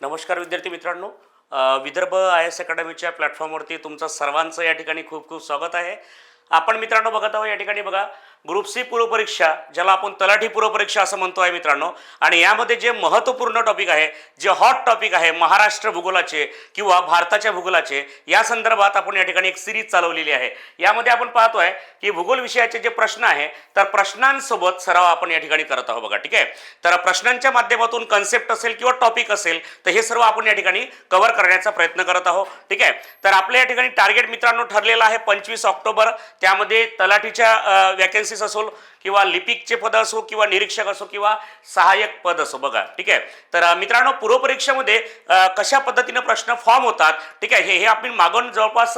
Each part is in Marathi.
नमस्कार विद्यार्थी मित्रांनो. विदर्भ आय एस अकॅडमीच्या प्लॅटफॉर्मवरती तुमचं सर्वांचं या ठिकाणी खूप खूप स्वागत आहे. आपण मित्रांनो बघत आहोत या ठिकाणी बघा ग्रुप सी पूर्वपरीक्षा, ज्याला आपण तलाठी पूर्वपरीक्षा असं म्हणतो आहे मित्रांनो. आणि यामध्ये जे महत्त्वपूर्ण टॉपिक आहे, जे हॉट टॉपिक आहे महाराष्ट्र भूगोलाचे किंवा भारताच्या भूगोलाचे, या संदर्भात आपण या ठिकाणी एक सिरीज चालवलेली आहे. यामध्ये आपण पाहतोय की भूगोल विषयाचे जे प्रश्न आहे तर प्रश्नांसोबत सराव आपण या ठिकाणी करत आहोत बघा. ठीक आहे, तर प्रश्नांच्या माध्यमातून कन्सेप्ट असेल किंवा टॉपिक असेल तर हे सर्व आपण या ठिकाणी कव्हर करण्याचा प्रयत्न करत आहोत. ठीक आहे, तर आपल्या या ठिकाणी टार्गेट मित्रांनो ठरलेला आहे 25 ऑक्टोबर. त्यामध्ये तलाठीच्या वॅकन्सीज असो किंवा लिपिकचे पद असो किंवा निरीक्षक असो किंवा सहाय्यक पद असो बघा. ठीक आहे, तर मित्रांनो पूर्वपरीक्षेमध्ये कशा पद्धतीने प्रश्न फॉर्म होतात, ठीक आहे, हे आपण मागून जवळपास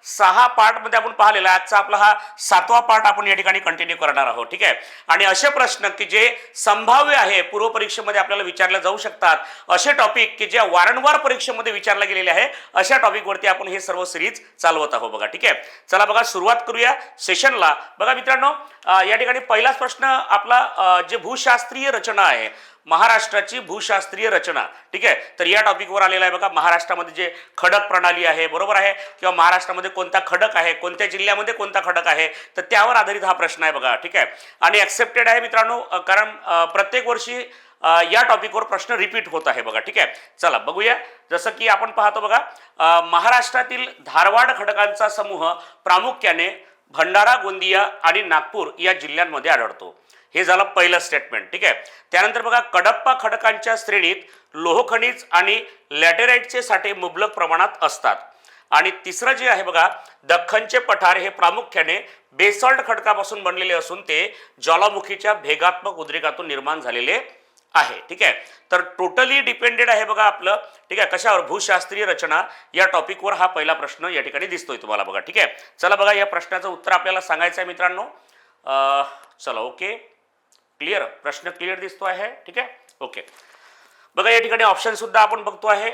6 पार्टमध्ये आपण पाहिलेला आहे. आजचा आपला हा 7वा पार्ट आपण या ठिकाणी कंटिन्यू करणार आहोत. ठीक आहे, आणि असे प्रश्न की जे संभाव्य आहे पूर्वपरीक्षेमध्ये आपल्याला विचारले जाऊ शकतात, असे टॉपिक की जे वारंवार परीक्षेमध्ये विचारले गेलेले आहे, अशा टॉपिकवरती आपण हे सर्व सिरीज चालवत आहोत बघा. ठीक आहे, चला बघा सुरुवात करूया सेशनला. बघा मित्रांनो, या ठिकाणी पहिलाच प्रश्न आपला जे भूशास्त्रीय रचना आहे, महाराष्ट्राची भूशास्त्रीय रचना, ठीक आहे, तर या टॉपिकवर आलेला आहे बघा. महाराष्ट्रामध्ये जे खडक प्रणाली आहे, बरोबर आहे, किंवा महाराष्ट्रामध्ये कोणता खडक आहे, कोणत्या जिल्ह्यामध्ये कोणता खडक आहे, तर त्यावर आधारित हा प्रश्न आहे बघा. ठीक आहे, आणि ॲक्सेप्टेड आहे मित्रांनो, कारण प्रत्येक वर्षी या टॉपिकवर प्रश्न रिपीट होत आहे बघा. ठीक आहे, चला बघूया. जसं की आपण पाहतो बघा, महाराष्ट्रातील धारवाड खडकांचा समूह प्रामुख्याने भंडारा, गोंदिया आणि नागपूर या जिल्ह्यांमध्ये आढळतो. हे झालं पहिलं स्टेटमेंट. ठीक आहे, त्यानंतर बघा कडप्पा खडकांच्या श्रेणीत लोहखनिज आणि लॅटेराइटचे साठे मुबलक प्रमाणात असतात. आणि तिसरं जे आहे बघा, दख्खनचे पठार हे प्रामुख्याने बेसॉल्ट खडकापासून बनलेले असून ते ज्वालामुखीच्या भेगात्मक उद्रेकातून निर्माण झालेले आहे. ठीक आहे, तर टोटली डिपेंडेड आहे बघा आपलं. ठीक आहे, कशावर? भूशास्त्रीय रचना या टॉपिकवर हा पहिला प्रश्न या ठिकाणी दिसतोय तुम्हाला बघा. ठीक आहे, चला बघा या प्रश्नाचं उत्तर आपल्याला सांगायचं आहे मित्रांनो. चला ओके, क्लिअर, प्रश्न क्लिअर दिसतो आहे. ठीक आहे, ओके. बघा या ठिकाणी ऑप्शन सुद्धा आपण बघतो आहे,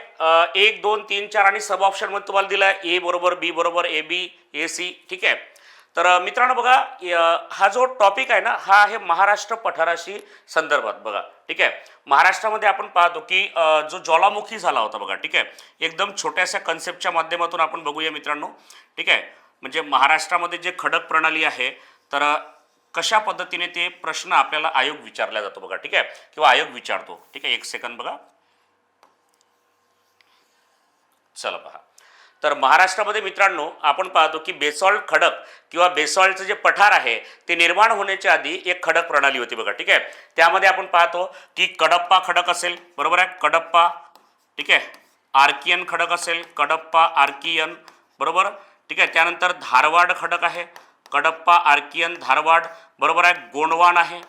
1, 2, 3, 4 आणि सब ऑप्शन मध्ये तुम्हाला दिला आहे ए बरोबर, बी बरोबर, ए बी, ए सी. ठीक आहे, तर मित्रांनो बघा हा जो टॉपिक आहे ना, हा आहे महाराष्ट्र पठाराशी संदर्भात बघा. ठीक आहे, महाराष्ट्रामध्ये आपण पाहतो की जो ज्वालामुखी झाला होता बघा. ठीक आहे, एकदम छोट्याशा कन्सेप्टच्या माध्यमातून आपण बघूया मित्रांनो. ठीक आहे, म्हणजे महाराष्ट्रामध्ये जे खडक प्रणाली आहे तर कशा पद्धतीने ते प्रश्न आपल्याला आयोग विचारला जातो बघा. ठीक आहे, किंवा आयोग विचारतो. ठीक आहे, एक सेकंद बघा. चला पहा, तर महाराष्ट्रामध्ये मित्रांनो आपण पाहतो की बेसॉल्ट खडक किंवा बेसॉल्टचं जे पठार आहे ते निर्माण होण्याच्या आधी एक खडक प्रणाली होती बघा. ठीक आहे, त्यामध्ये आपण पाहतो की कडप्पा खडक असेल, बरोबर आहे, कडप्पा. ठीक आहे, आर्कियन खडक असेल, कडप्पा आर्कियन, बरोबर. ठीक आहे, त्यानंतर धारवाड खडक आहे, कडप्पा आर्कियन धारवाड, बरोबर आहे. गोंडवान आहे,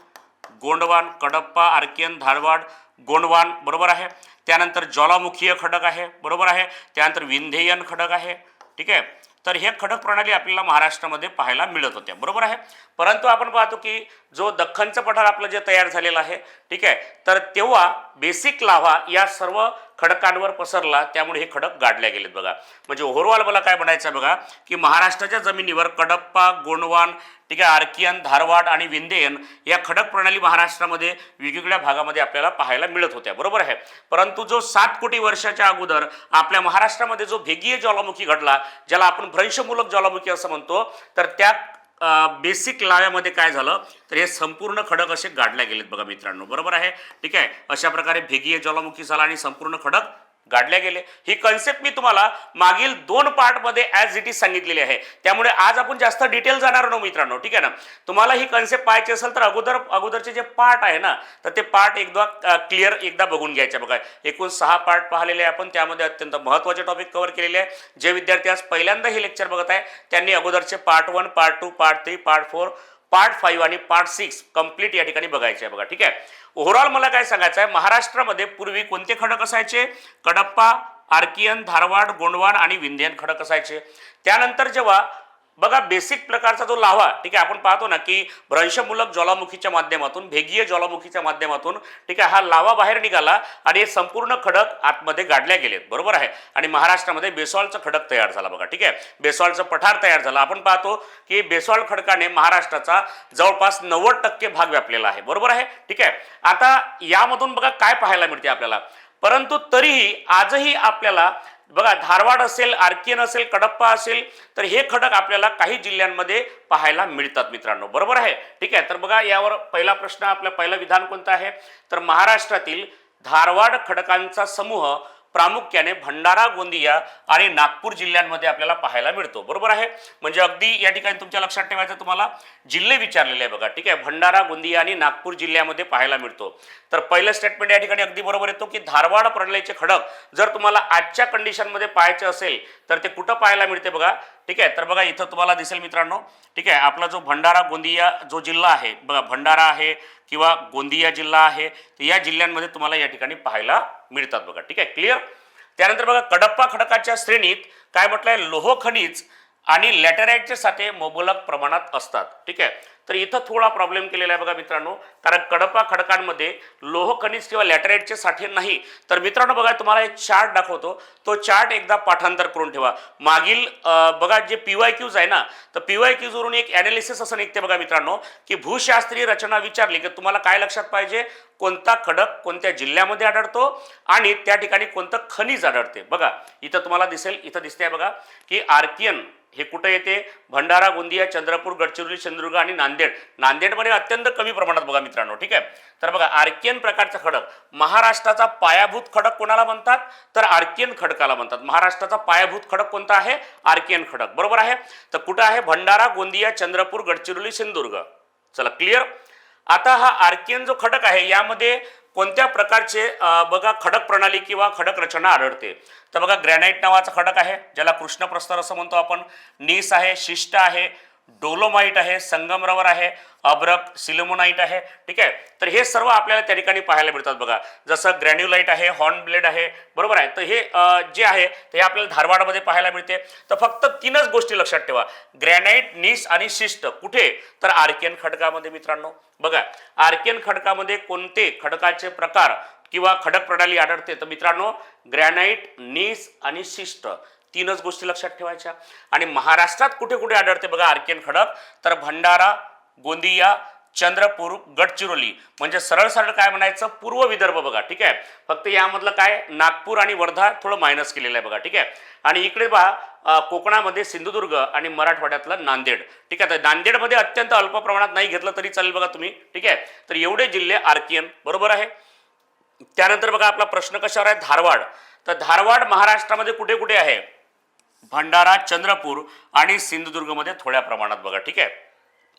गोंडवान, कडप्पा आर्कियन धारवाड गोंडवान, बरोबर आहे. त्यानंतर ज्वालामुखीय खडक आहे, बरोबर आहे. त्यानंतर विंध्ययन खडक आहे. ठीक आहे, तर हे खडक प्रणाली आपल्याला महाराष्ट्रामध्ये पाहायला मिळत होत्या, बरोबर आहे. परंतु आपण पाहतो की जो दख्खनचं पठार आपलं जे तयार झालेलं आहे, ठीक आहे, तर तेव्हा बेसिक लाव्हा या सर्व खडकांवर पसरला, त्यामुळे हे खडक गाडल्या गेलेत बघा. म्हणजे ओव्हरऑल मला काय म्हणायचं आहे बघा की महाराष्ट्राच्या जमिनीवर कडप्पा, गोंडवान, ठीक आहे, आर्कियन, धारवाड आणि विंध्ययन या खडक प्रणाली महाराष्ट्रामध्ये वेगवेगळ्या भागामध्ये आपल्याला पाहायला मिळत होत्या, बरोबर आहे. परंतु जो 7 कोटी वर्षाच्या अगोदर आपल्या महाराष्ट्रामध्ये जो भेगीय ज्वालामुखी घडला, ज्याला आपण भ्रंशमूलक ज्वालामुखी असं म्हणतो, तर त्या बेसिक लाव्यामध्ये काय झालं तर हे संपूर्ण खडक असे गाडल्या गेलेत बघा मित्रांनो, बरोबर आहे. ठीक आहे, अशा प्रकारे भेगीय ज्वालामुखी झाला आणि संपूर्ण खडक गाडल्या गेले. ही कन्सेप्ट मी तुम्हाला मागील 2 पार्टमध्ये ॲज इट इज सांगितलेली आहे, त्यामुळे आज आपण जास्त डिटेल जाणार नाही मित्रांनो. ठीक आहे ना, तुम्हाला ही कन्सेप्ट पाहायची असेल तर अगोदरचे जे पार्ट आहे ना, तर ते पार्ट एकदा क्लिअर एकदा बघून घ्यायचे बघा. एकूण 6 पार्ट पाहिलेले आहे आपण, त्यामध्ये अत्यंत महत्त्वाचे टॉपिक कव्हर केलेले आहे. जे विद्यार्थी आज पहिल्यांदा हे लेक्चर बघत आहे त्यांनी अगोदरचे part 1, part 2, part 3, part 4, part 5 आणि पार्ट 6 कंप्लीट या ठिकाणी बघायचे आहे बघा. ठीक आहे, ओव्हरऑल मला काय सांगायचं आहे, महाराष्ट्रामध्ये पूर्वी कोणते खडक असायचे? कडप्पा, आर्कियन, धारवाड, गोंडवान आणि विंध्ययन खडक असायचे. त्यानंतर जेव्हा बघा बेसिक प्रकारचा जो लाव्हा, ठीक आहे, आपण पाहतो ना की भ्रंशमूलक ज्वालामुखीच्या माध्यमातून, भेगीय ज्वालामुखीच्या माध्यमातून, ठीक आहे, हा लावा बाहेर निघाला आणि हे संपूर्ण खडक आतमध्ये गाडल्या गेलेत, बरोबर आहे. आणि महाराष्ट्रामध्ये बेसॉल्टचं खडक तयार झाला बघा. ठीक आहे, बेसॉल्टचं पठार तयार झालं. आपण पाहतो की बेसॉल्ट खडकाने महाराष्ट्राचा जवळपास 90% भाग व्यापलेला आहे, बरोबर आहे. ठीक आहे, आता यामधून बघा काय पाहायला मिळते आपल्याला. परंतु तरीही आजही आपल्याला बघा धारवाड असेल, आर्कियन असेल, कडप्पा असेल, तर हे खडक आपल्याला काही जिल्ह्यांमध्ये पाहायला मिळतात मित्रांनो, बरोबर आहे. ठीक आहे, तर बघा यावर पहिला प्रश्न, आपलं पहिलं विधान कोणतं आहे, तर महाराष्ट्रातील धारवाड खडकांचा समूह प्रामुख्याने भंडारा, गोंदिया आणि नागपूर जिल्ह्यांमध्ये आपल्याला पाहायला मिळतो, बरोबर आहे. म्हणजे अगदी या ठिकाणी तुमच्या लक्षात ठेवायचं, तुम्हाला जिल्हे विचारलेले आहे बघा. ठीक आहे, भंडारा, गोंदिया आणि नागपूर जिल्ह्यामध्ये पाहायला मिळतो. तर पहिलं स्टेटमेंट या ठिकाणी अगदी बरोबर येतो की धारवाड प्रणालीचे खडक जर तुम्हाला आजच्या कंडिशनमध्ये पाहायचे असेल तर ते कुठं पाहायला मिळते बघा. ठीक आहे, तर बघा इथं तुम्हाला दिसेल मित्रांनो. ठीक आहे, आपला जो भंडारा गोंदिया जो जिल्हा आहे बघा, भंडारा आहे किंवा गोंदिया जिल्हा आहे, तर या जिल्ह्यांमध्ये तुम्हाला या ठिकाणी पाहायला मिळतात बघा. ठीक आहे, क्लिअर. त्यानंतर बघा कडप्पा खडकाच्या श्रेणीत काय म्हटलंय, लोह खनिज आणि लॅटेराइटचे साठे मुबलक प्रमाणात असतात. ठीक आहे, तर इथं थोडा प्रॉब्लेम केलेला आहे बघा मित्रांनो, कारण कडप्पा खडकांमध्ये लोह खनिज किंवा लॅटेराइटचे साठे नाही. तर मित्रांनो बघा, तुम्हाला एक चार्ट दाखवतो, तो चार्ट एकदा पाठांतर करून ठेवा. मागील बघा जे PYQs आहे ना, तर PYQs वरून एक ॲनालिसिस असं निघते बघा मित्रांनो, की भूशास्त्रीय रचना विचारली की तुम्हाला काय लक्षात पाहिजे, कोणता खडक कोणत्या जिल्ह्यामध्ये आढळतो आणि त्या ठिकाणी कोणतं खनिज आढळते. बघा इथं तुम्हाला दिसेल, इथं दिसते बघा की आर्कियन हे कुठे येते, भंडारा, गोंदिया, चंद्रपूर, गडचिरोली, सिंधुदुर्ग आणि नांदेड. नांदेडमध्ये अत्यंत कमी प्रमाणात बघा मित्रांनो. ठीक आहे, तर बघा आर्कियन प्रकारचा खडक, महाराष्ट्राचा पायाभूत खडक कोणाला म्हणतात, तर आर्कियन खडकाला म्हणतात. महाराष्ट्राचा पायाभूत खडक कोणता आहे, आर्कियन खडक, बरोबर आहे. तर कुठं आहे, भंडारा, गोंदिया, चंद्रपूर, गडचिरोली, सिंधुदुर्ग. चला क्लिअर. आता हा आर्कियन जो खडक आहे यामध्ये कोणत्या प्रकारचे बघा खडक प्रणाली किंवा खडक रचना आढळते, तर बघा ग्रॅनाइट नावाचा खडक आहे, ज्याला कृष्णप्रस्तर असं म्हणतो आपण, नीस आहे, शिष्ट आहे, डोलोमाइट आहे, संगमरवर आहे, अब्रक, सिलिमोनाइट आहे. ठीक आहे, तर हे सर्व आपल्याला त्या ठिकाणी पाहायला मिळतात बघा. जसं ग्रॅन्युलाइट आहे, हॉर्न ब्लेड आहे, बरोबर आहे. तर हे जे आहे ते आपल्याला धारवाडमध्ये पाहायला मिळते. तर फक्त 3च गोष्टी लक्षात ठेवा, ग्रॅनाइट, नीस आणि शिष्ट. कुठे, तर आर्कियन खडकामध्ये मित्रांनो. बघा आर्कियन खडकामध्ये कोणते खडकाचे प्रकार किंवा खडक प्रणाली आढळते, तर मित्रांनो ग्रॅनाइट, नीस आणि शिष्ट, 3च गोष्टी लक्षात ठेवायच्या. आणि महाराष्ट्रात कुठे कुठे आढळते बघा आर्कियन खडक, तर भंडारा, गोंदिया, चंद्रपूर, गडचिरोली, म्हणजे सरळ सरळ काय म्हणायचं, पूर्व विदर्भ बघा. ठीक आहे, फक्त यामधलं काय नागपूर आणि वर्धा थोडं मायनस केलेलं आहे बघा. ठीक आहे, आणि इकडे पहा कोकणामध्ये सिंधुदुर्ग आणि मराठवाड्यातलं नांदेड. ठीक आहे, तर नांदेडमध्ये अत्यंत अल्प प्रमाणात नाही घेतलं तरी चालेल बघा तुम्ही. ठीक आहे, तर एवढे जिल्हे आर्कियन, बरोबर आहे. त्यानंतर बघा आपला प्रश्न कशावर आहे, धारवाड. तर धारवाड महाराष्ट्रामध्ये कुठे कुठे आहे, भंडारा, चंद्रपूर आणि सिंधुदुर्गमध्ये थोड्या प्रमाणात बघा. ठीक आहे,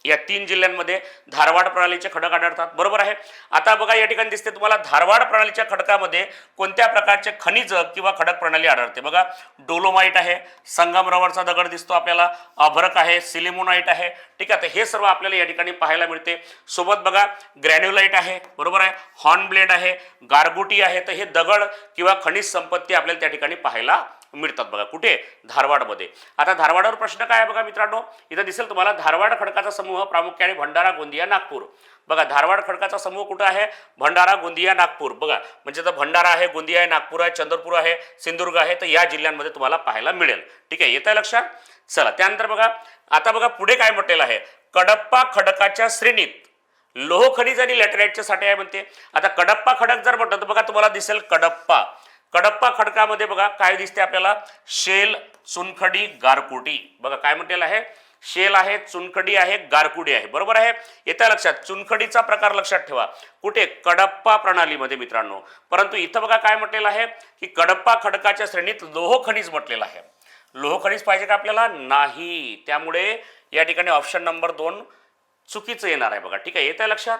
या 3 जिल्ह्यांमध्ये धारवाड प्रणालीचे खडक आढळतात, बरोबर आहे. आता बघा या ठिकाणी दिसते तुम्हाला धारवाड प्रणालीच्या खडकामध्ये कोणत्या प्रकारचे खनिज किंवा खडक प्रणाली आढळते. बघा डोलोमाइट आहे, संगमरवरचा दगड दिसतो आपल्याला, अभ्रक आहे, सिलिमोनाइट आहे. ठीक आहे, तर हे सर्व आपल्याला या ठिकाणी पाहायला मिळते. सोबत बघा ग्रॅन्युलाइट आहे, बरोबर आहे, हॉर्न ब्लेड आहे, गारगोटी आहे. तर हे दगड किंवा खनिज संपत्ती आपल्याला त्या ठिकाणी पाहायला मिळतात बघा. कुठे, धारवाडमध्ये. आता धारवाडवर प्रश्न काय आहे बघा मित्रांनो, इथं दिसेल तुम्हाला धारवाड खडकाचा समूह प्रामुख्याने भंडारा, गोंदिया, नागपूर. बघा धारवाड खडकाचा समूह कुठं आहे, भंडारा, गोंदिया, नागपूर. बघा म्हणजे तर भंडारा आहे, गोंदिया आहे, नागपूर आहे, चंद्रपूर आहे, सिंधुदुर्ग आहे, तर या जिल्ह्यांमध्ये तुम्हाला पाहायला मिळेल. ठीक आहे, येत आहे लक्षात. चला त्यानंतर बघा, आता बघा पुढे काय म्हटलेलं आहे, कडप्पा खडकाच्या श्रेणीत लोह खनिज आणि लॅटेराइटचे साठे आहे म्हणते. आता कडप्पा खडक जर म्हटलं तर बघा तुम्हाला दिसेल कडप्पा. कडप्पा खडकामध्ये बघा काय दिसते आपल्याला, शेल, चुनखडी, गारकुटी. बघा काय म्हटलेलं आहे, शेल आहे, चुनखडी आहे, गारकुडी आहे, बरोबर आहे. येत्या लक्षात, चुनखडीचा प्रकार लक्षात ठेवा कुठे, कडप्पा प्रणालीमध्ये मित्रांनो. परंतु इथं बघा काय म्हटलेलं आहे की कडप्पा खडकाच्या श्रेणीत लोह खनिज म्हटलेलं आहे. लोह खनिज पाहिजे का आपल्याला, नाही. त्यामुळे या ठिकाणी ऑप्शन नंबर 2 चुकीचं येणार आहे बघा. ठीक आहे, येत आहे लक्षात.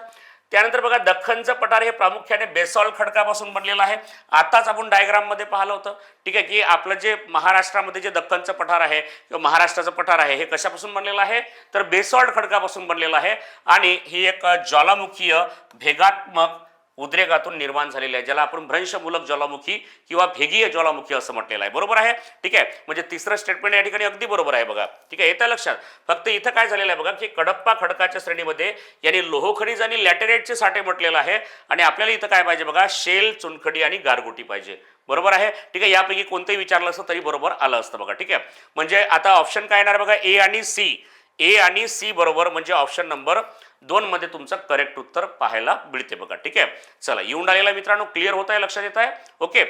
त्यानंतर बघा दख्खनचं पठार हे प्रामुख्याने बेसॉल्ट खडकापासून बनलेलं आहे. आताच आपण डायग्राममध्ये पाहिलं होतं. ठीक आहे, की आपलं जे महाराष्ट्रामध्ये जे दख्खनचं पठार आहे किंवा महाराष्ट्राचं पठार आहे हे कशापासून बनलेलं आहे, तर बेसॉल्ट खडकापासून बनलेलं आहे. आणि ही एक ज्वालामुखीय भेगात्मक उद्रेकातून निर्माण झालेली आहे, ज्याला आपण भ्रंशमूलक ज्वालामुखी किंवा भेगीय ज्वालामुखी असं म्हटलेलं आहे, बरोबर आहे. ठीक आहे, म्हणजे तिसरं स्टेटमेंट या ठिकाणी अगदी बरोबर आहे बघा. ठीक आहे, येतं लक्षात. फक्त इथं काय झालेलं आहे बघा की कडप्पा खडकाच्या श्रेणीमध्ये यांनी लोह खनिज आणि लॅटेराइटचे साठे म्हटलेलं आहे. आणि आपल्याला इथं काय पाहिजे बघा, शेल, चुनखडी आणि गारगोटी पाहिजे, बरोबर आहे. ठीक आहे, यापैकी कोणतंही विचारलं असतं तरी बरोबर आलं असतं बघा. ठीक आहे, म्हणजे आता ऑप्शन काय येणार बघा, ए आणि सी. ए आणि सी बरोबर, म्हणजे ऑप्शन नंबर 2 मध्ये तुमचं करेक्ट उत्तर पाहायला मिळते बघा. ठीक आहे, चला येऊन आलेला मित्रांनो, क्लिअर होत आहे, लक्षात येत आहे. ओके,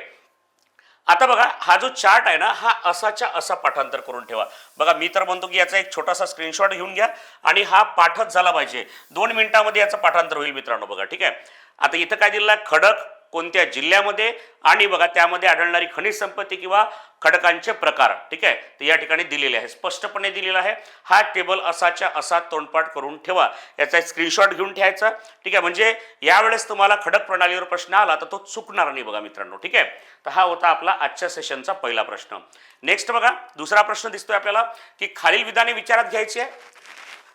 आता बघा हा जो चार्ट आहे ना, हा असाच्या असा पाठांतर करून ठेवा. बघा मी तर म्हणतो की याचा एक छोटासा स्क्रीनशॉट घेऊन घ्या आणि हा पाठच झाला पाहिजे. 2 मिनिटांमध्ये याचं पाठांतर होईल मित्रांनो. बघा ठीक आहे, आता इथं काय दिलेलं आहे, खडक कोणत्या जिल्ह्यामध्ये आणि बघा त्यामध्ये आढळणारी खनिज संपत्ती किंवा खडकांचे प्रकार. ठीक आहे, तर या ठिकाणी दिलेले आहे, स्पष्टपणे दिलेला आहे. हा टेबल असाच्या असा तोंडपाठ करून ठेवा, याचा एक स्क्रीनशॉट घेऊन ठेवायचा. ठीक आहे, म्हणजे यावेळेस तुम्हाला खडक प्रणालीवर प्रश्न आला तर तो चुकणार नाही बघा मित्रांनो. ठीक आहे, तर हा होता आपला आजच्या सेशनचा पहिला प्रश्न. नेक्स्ट बघा दुसरा प्रश्न दिसतोय आपल्याला की खालील विधाने विचारात घ्यायची आहे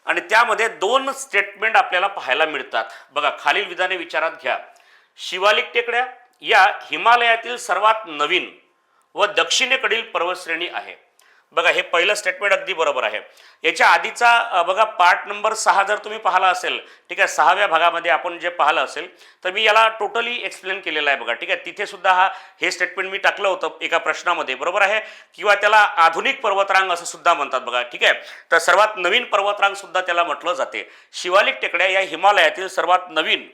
आणि त्यामध्ये 2 स्टेटमेंट आपल्याला पाहायला मिळतात. बघा खालील विधाने विचारात घ्या. शिवालिक टेकड्या या हिमालयातील सर्वात नवीन व दक्षिणेकडील पर्वतश्रेणी आहे. बघा हे पहिलं स्टेटमेंट अगदी बरोबर आहे. याच्या आधीचा बघा पार्ट नंबर 6 जर तुम्ही पाहिला असेल, ठीक आहे, 6व्या भागामध्ये आपण जे पाहिलं असेल तर मी याला टोटली एक्सप्लेन केलेलं आहे बघा. ठीक आहे, तिथे सुद्धा हे स्टेटमेंट मी टाकलं होतं एका प्रश्नामध्ये, बरोबर आहे, किंवा त्याला आधुनिक पर्वतरांग असं सुद्धा म्हणतात बघा. ठीक आहे, तर सर्वात नवीन पर्वतरांग सुद्धा त्याला म्हटलं जाते. शिवालिक टेकड्या या हिमालयातील सर्वात नवीन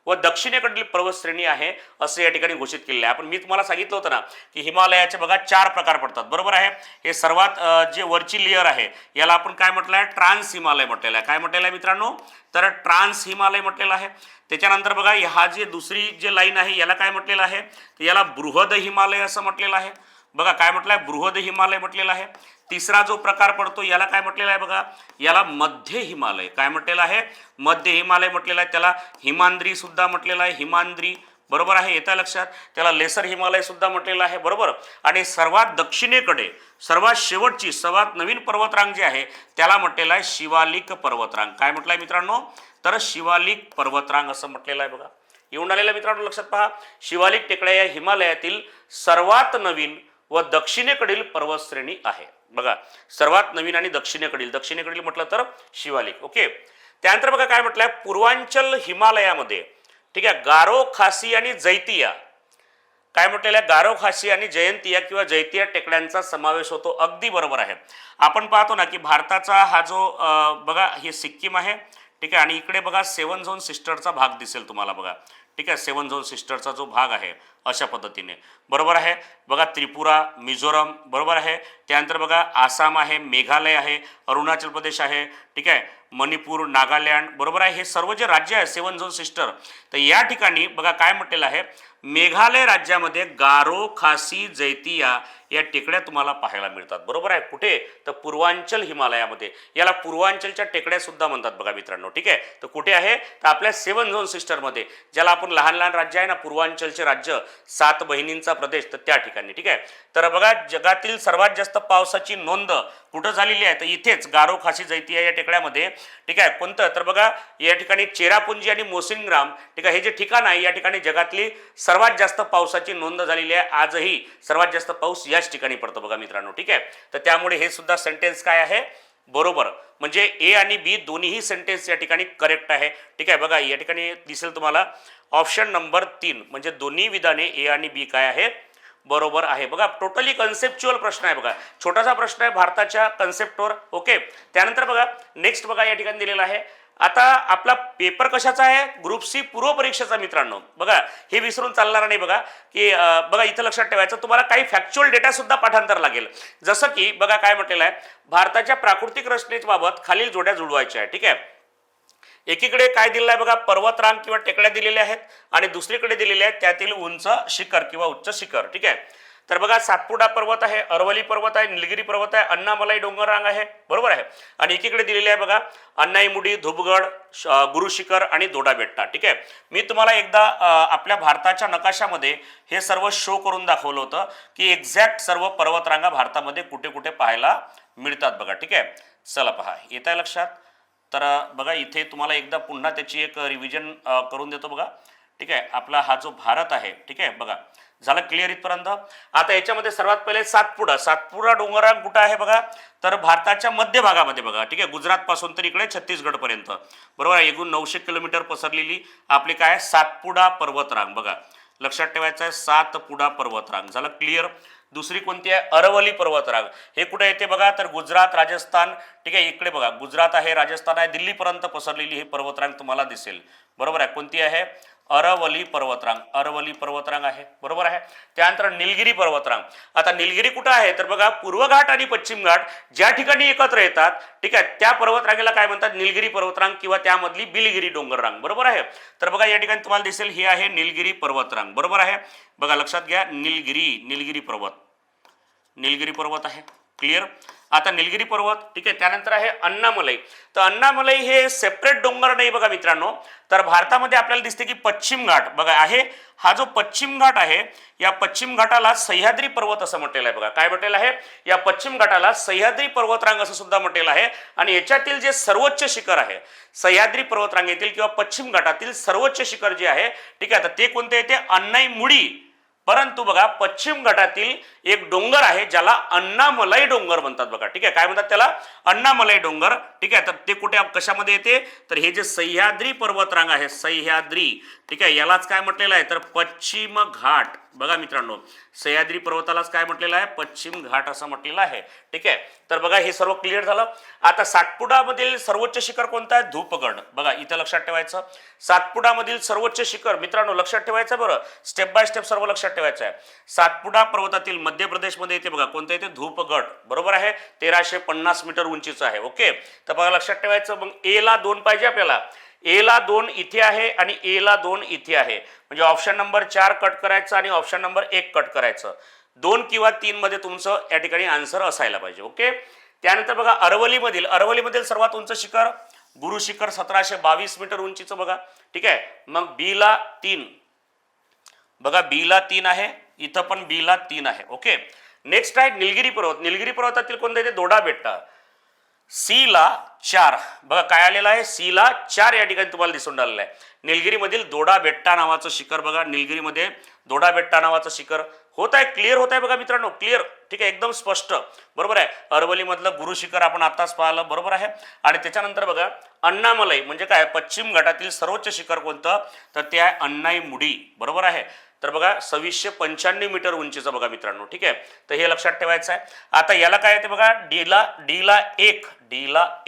व दक्षिणेकडील पर्वतश्रेणी आहे असं या ठिकाणी घोषित केलेलं आहे. आपण मी तुम्हाला सांगितलं होतं ना की हिमालयाचे बघा 4 प्रकार पडतात, बरोबर आहे. हे सर्वात जे वरची लेअर आहे याला आपण काय म्हटलं आहे, ट्रान्स हिमालय म्हटलेलं आहे. काय म्हटलेलं आहे मित्रांनो, तर ट्रान्स हिमालय म्हटलेलं आहे. त्याच्यानंतर बघा हा जे दुसरी जे लाईन आहे याला काय म्हटलेलं आहे, तर याला बृहद हिमालय असं म्हटलेलं आहे. बघा काय म्हटलं आहे, बृहद हिमालय म्हटलेलं आहे. तिसरा जो प्रकार पडतो याला काय म्हटलेलं आहे बघा, याला मध्य हिमालय. काय म्हटलेलं आहे, मध्य हिमालय म्हटलेलं आहे. त्याला हिमांद्री सुद्धा म्हटलेलं आहे, हिमांद्री, बरोबर आहे, येतं लक्षात. त्याला लेसर हिमालय सुद्धा म्हटलेलं आहे, बरोबर. आणि सर्वात दक्षिणेकडे सर्वात शेवटची सर्वात नवीन पर्वतरांग जी आहे त्याला म्हटलेलं आहे शिवालिक पर्वतरांग. काय म्हटलं आहे मित्रांनो, तर शिवालिक पर्वतरांग असं म्हटलेलं आहे बघा. येऊन आलेलं मित्रांनो, लक्षात पहा. शिवालिक टेकड्या या हिमालयातील सर्वात नवीन व दक्षिणेकडील पर्वतश्रेणी आहे. बघा सर्वात नवीन आणि दक्षिणेकडील म्हटलं तर शिवालिक. ओके, त्यानंतर बघा काय म्हटलंय, पूर्वांचल हिमालयामध्ये, ठीक आहे, गारो, खासी आणि जैतिया. काय म्हटलेलं आहे, गारो, खासी आणि जयंतिया किंवा जैतिया टेकड्यांचा समावेश होतो. अगदी बरोबर आहे. आपण पाहतो ना की भारताचा हा जो बघा हे सिक्कीम आहे, ठीक आहे, आणि इकडे बघा 7 झोन सिस्टरचा भाग दिसेल तुम्हाला बघा. ठीक आहे, 7 झोन सिस्टरचा जो भाग आहे अशा पद्धतीने, बरोबर आहे. बघा त्रिपुरा, मिझोरम, बरोबर आहे. त्यानंतर बघा आसाम आहे, मेघालय आहे, अरुणाचल प्रदेश आहे, ठीक आहे, मणिपूर, नागालँड, बरोबर आहे. हे सर्व जे राज्य आहे 7 झोन सिस्टर, तर या ठिकाणी बघा काय म्हटलेलं आहे, मेघालय राज्यामध्ये गारो, खासी, जैतिया या टेकड्या तुम्हाला पाहायला मिळतात. बरोबर आहे, कुठे, तर पूर्वांचल हिमालयामध्ये. याला पूर्वांचलच्या टेकड्या सुद्धा म्हणतात बघा मित्रांनो. ठीक आहे, तर कुठे आहे, तर आपल्या 7 झोन सिस्टरमध्ये, ज्याला आपण लहान लहान राज्य आहे ना, पूर्वांचलचे राज्य, 7 बहिणींचा प्रदेश, तर त्या ठिकाणी. ठीक आहे, तर बघा जगातील सर्वात जास्त पावसाची नोंद कुठं झालेली आहे, तर इथेच गारो, खासी, जैतिया या टेकड्यामध्ये. ठीक आहे, कोणतं, तर बघा या ठिकाणी चेरापुंजी आणि मोसिनराम, ठीक आहे, हे जे ठिकाण आहे या ठिकाणी जगातली सर्वात जास्त पावसाची नोंद झालेली आहे. आजही सर्वात जास्त पाऊस याच ठिकाणी पडतो बघा मित्रांनो. ठीक आहे, तर त्यामुळे हे सुद्धा सेंटेन्स काय आहे, बरोबर, म्हणजे ए आणि बी दोन्हीही सेंटेन्स या ठिकाणी करेक्ट आहे. ठीक आहे, बघा या ठिकाणी दिसेल तुम्हाला ऑप्शन नंबर 3, म्हणजे दोन्ही विधाने ए आणि बी काय आहे, बरोबर आहे. बघा टोटली कन्सेप्च्युअल प्रश्न आहे बघा, छोटासा प्रश्न आहे भारताच्या कन्सेप्टवर. ओके, त्यानंतर बघा नेक्स्ट बघा या ठिकाणी दिलेला आहे. आता आपला पेपर कशाचा आहे, ग्रुप सी पूर्व परीक्षेचा मित्रांनो. बघा हे विसरून चालणार नाही बघा की बघा इथं लक्षात ठेवायचं, तुम्हाला काही फॅक्च्युअल डेटा सुद्धा पाठांतर लागेल. जसं की बघा काय म्हटलेलं आहे, भारताच्या प्राकृतिक रचनेबाबत खालील जोड्या जुळवायच्या आहे. ठीक आहे, एकीकडे काय दिलेलं आहे बघा, पर्वतरांग किंवा टेकड्या दिलेल्या आहेत आणि दुसरीकडे दिलेल्या आहेत त्यातील उंच शिखर किंवा उच्च शिखर. ठीक आहे, तर बघा सातपुडा पर्वत आहे, अरवली पर्वत आहे, निलगिरी पर्वत आहे, अण्णामलाई डोंगर रांग आहे, बरोबर आहे. आणि एकीकडे दिलेली आहे बघा अण्णाईमुडी, धुपगड, गुरुशिखर आणि दोडा बेट्टा. ठीक आहे, मी तुम्हाला एकदा आपल्या भारताच्या नकाशामध्ये हे सर्व शो करून दाखवलं होतं की एक्झॅक्ट सर्व पर्वतरांगा भारतामध्ये कुठे कुठे पाहायला मिळतात बघा. ठीक आहे, चला पहा, येत आहे लक्षात. तर बघा इथे तुम्हाला एकदा पुन्हा त्याची एक रिव्हिजन करून देतो बघा. ठीक आहे, आपला हा जो भारत आहे, ठीक आहे, बघा झालं क्लिअर इथपर्यंत. आता याच्यामध्ये सर्वात पहिले सातपुडा डोंगररांग कुठं आहे बघा, तर भारताच्या मध्य भागामध्ये बघा. ठीक आहे, गुजरात पासून तर इकडे छत्तीसगड पर्यंत, बरोबर आहे. एकूण 900 किलोमीटर पसरलेली आपली काय सातपुडा पर्वतरांग. बघा लक्षात ठेवायचं आहे, सातपुडा पर्वतरांग. झालं क्लिअर. दुसरी कोणती आहे अरवली पर्वतरांग. हे कुठे येते बघा तर गुजरात राजस्थान, ठीक आहे. इकडे बघा गुजरात आहे, राजस्थान आहे, दिल्लीपर्यंत पसरलेली ही पर्वतरांग तुम्हाला दिसेल. बरोबर आहे. कोणती आहे अरवली पर्वतरांग. अरवली पर्वतरांग आहे. बरोबर आहे. त्यानंतर निलगिरी पर्वतरांग. आता निलगिरी कुठं आहे तर बघा पूर्व घाट आणि पश्चिम घाट ज्या ठिकाणी एकत्र येतात, ठीक आहे, त्या पर्वतरांगेला काय म्हणतात निलगिरी पर्वतरांग किंवा त्यामधली बिलगिरी डोंगररांग. बरोबर आहे. तर बघा या ठिकाणी तुम्हाला दिसेल ही आहे निलगिरी पर्वतरांग. बरोबर आहे. बघा लक्षात घ्या निलगिरी पर्वत आहे. क्लिअर. आता निलगिरी पर्वत, ठीक आहे. त्यानंतर आहे अण्णामलई. तर अण्णामलई हे सेपरेट डोंगर नाही बघा मित्रांनो. तर भारतामध्ये आपल्याला दिसते की पश्चिम घाट बघा आहे, हा जो पश्चिम घाट आहे या पश्चिम घाटाला सह्याद्री पर्वत असं म्हटलेलं आहे. बघा काय म्हटलेलं आहे या पश्चिम घाटाला सह्याद्री पर्वतरांग असं सुद्धा म्हटलेलं आहे. आणि याच्यातील जे सर्वोच्च शिखर आहे सह्याद्री पर्वतरांगेतील किंवा पश्चिम घाटातील सर्वोच्च शिखर जे आहे, ठीक आहे, तर ते कोणते येते अण्णाईमुडी. परंतु बघा पश्चिम घाटातील एक डोंगर आहे ज्याला अण्णामलई डोंगर म्हणतात बघा. ठीक आहे. काय म्हणतात त्याला अण्णामलई डोंगर. ठीक आहे. तर ते कुठे कशामध्ये येते तर हे जे सह्याद्री पर्वतरांग आहे सह्याद्री, ठीक आहे, यालाच काय म्हटलेलं आहे तर पश्चिम घाट. बघा मित्रांनो सह्याद्री पर्वतालाच काय म्हटलेलं आहे पश्चिम घाट असं म्हटलेलं आहे. ठीक आहे. तर बघा हे सर्व क्लिअर झालं. आता सातपुडामधील सर्वोच्च शिखर कोणतं आहे धूपगड. बघा इथं लक्षात ठेवायचं सातपुडामधील सर्वोच्च शिखर मित्रांनो लक्षात ठेवायचं बरं, स्टेप बाय स्टेप सर्व लक्षात ठेवायचं आहे. सातपुडा पर्वतातील मध्य प्रदेशमध्ये येते बघा कोणतं येते धूपगड. बरोबर आहे. 1350 मीटर उंचीचं आहे. ओके. तर बघा लक्षात ठेवायचं. मग ए ला 2 पाहिजे आपल्याला. ए ला 2 इथे आहे आणि ए ला 2 इथे आहे. म्हणजे ऑप्शन नंबर 4 कट करायचं आणि ऑप्शन नंबर 1 कट करायचं. 2 किंवा 3 मध्ये तुमचं या ठिकाणी आन्सर असायला पाहिजे. ओके. त्यानंतर बघा अरवलीमधील सर्वात उंच शिखर गुरु शिखर 1722 मीटर उंचीचं बघा. ठीक आहे. मग बी ला 3 बघा बी ला 3 आहे, इथं पण बी ला 3 आहे. ओके. नेक्स्ट आहे निलगिरी पर्वत. निलगिरी पर्वतातील कोणतं येते दोडा बेट्टा. सी ला 4 बघा काय आलेलं आहे सी ला 4 या ठिकाणी तुम्हाला दिसून आलेलं आहे. निलगिरीमधील दोडा बेट्टा नावाचं शिखर बघा. निलगिरीमध्ये दोडा बेट्टा नावाचं शिखर होत आहे. क्लिअर होत आहे बघा मित्रांनो. क्लिअर. ठीक आहे. एकदम स्पष्ट. बरोबर आहे. अरवलीमधलं गुरु शिखर आपण आताच पाहिलं. बरोबर आहे. आणि त्याच्यानंतर बघा अण्णामलई म्हणजे काय पश्चिम घाटातील सर्वोच्च शिखर कोणतं तर ते आहे अण्णाईमुडी. बरोबर आहे. तर बघा 2695 मीटर उंचीचं बघा मित्रांनो. ठीक आहे. तर हे लक्षात ठेवायचं आहे. आता याला काय येते बघा डी ला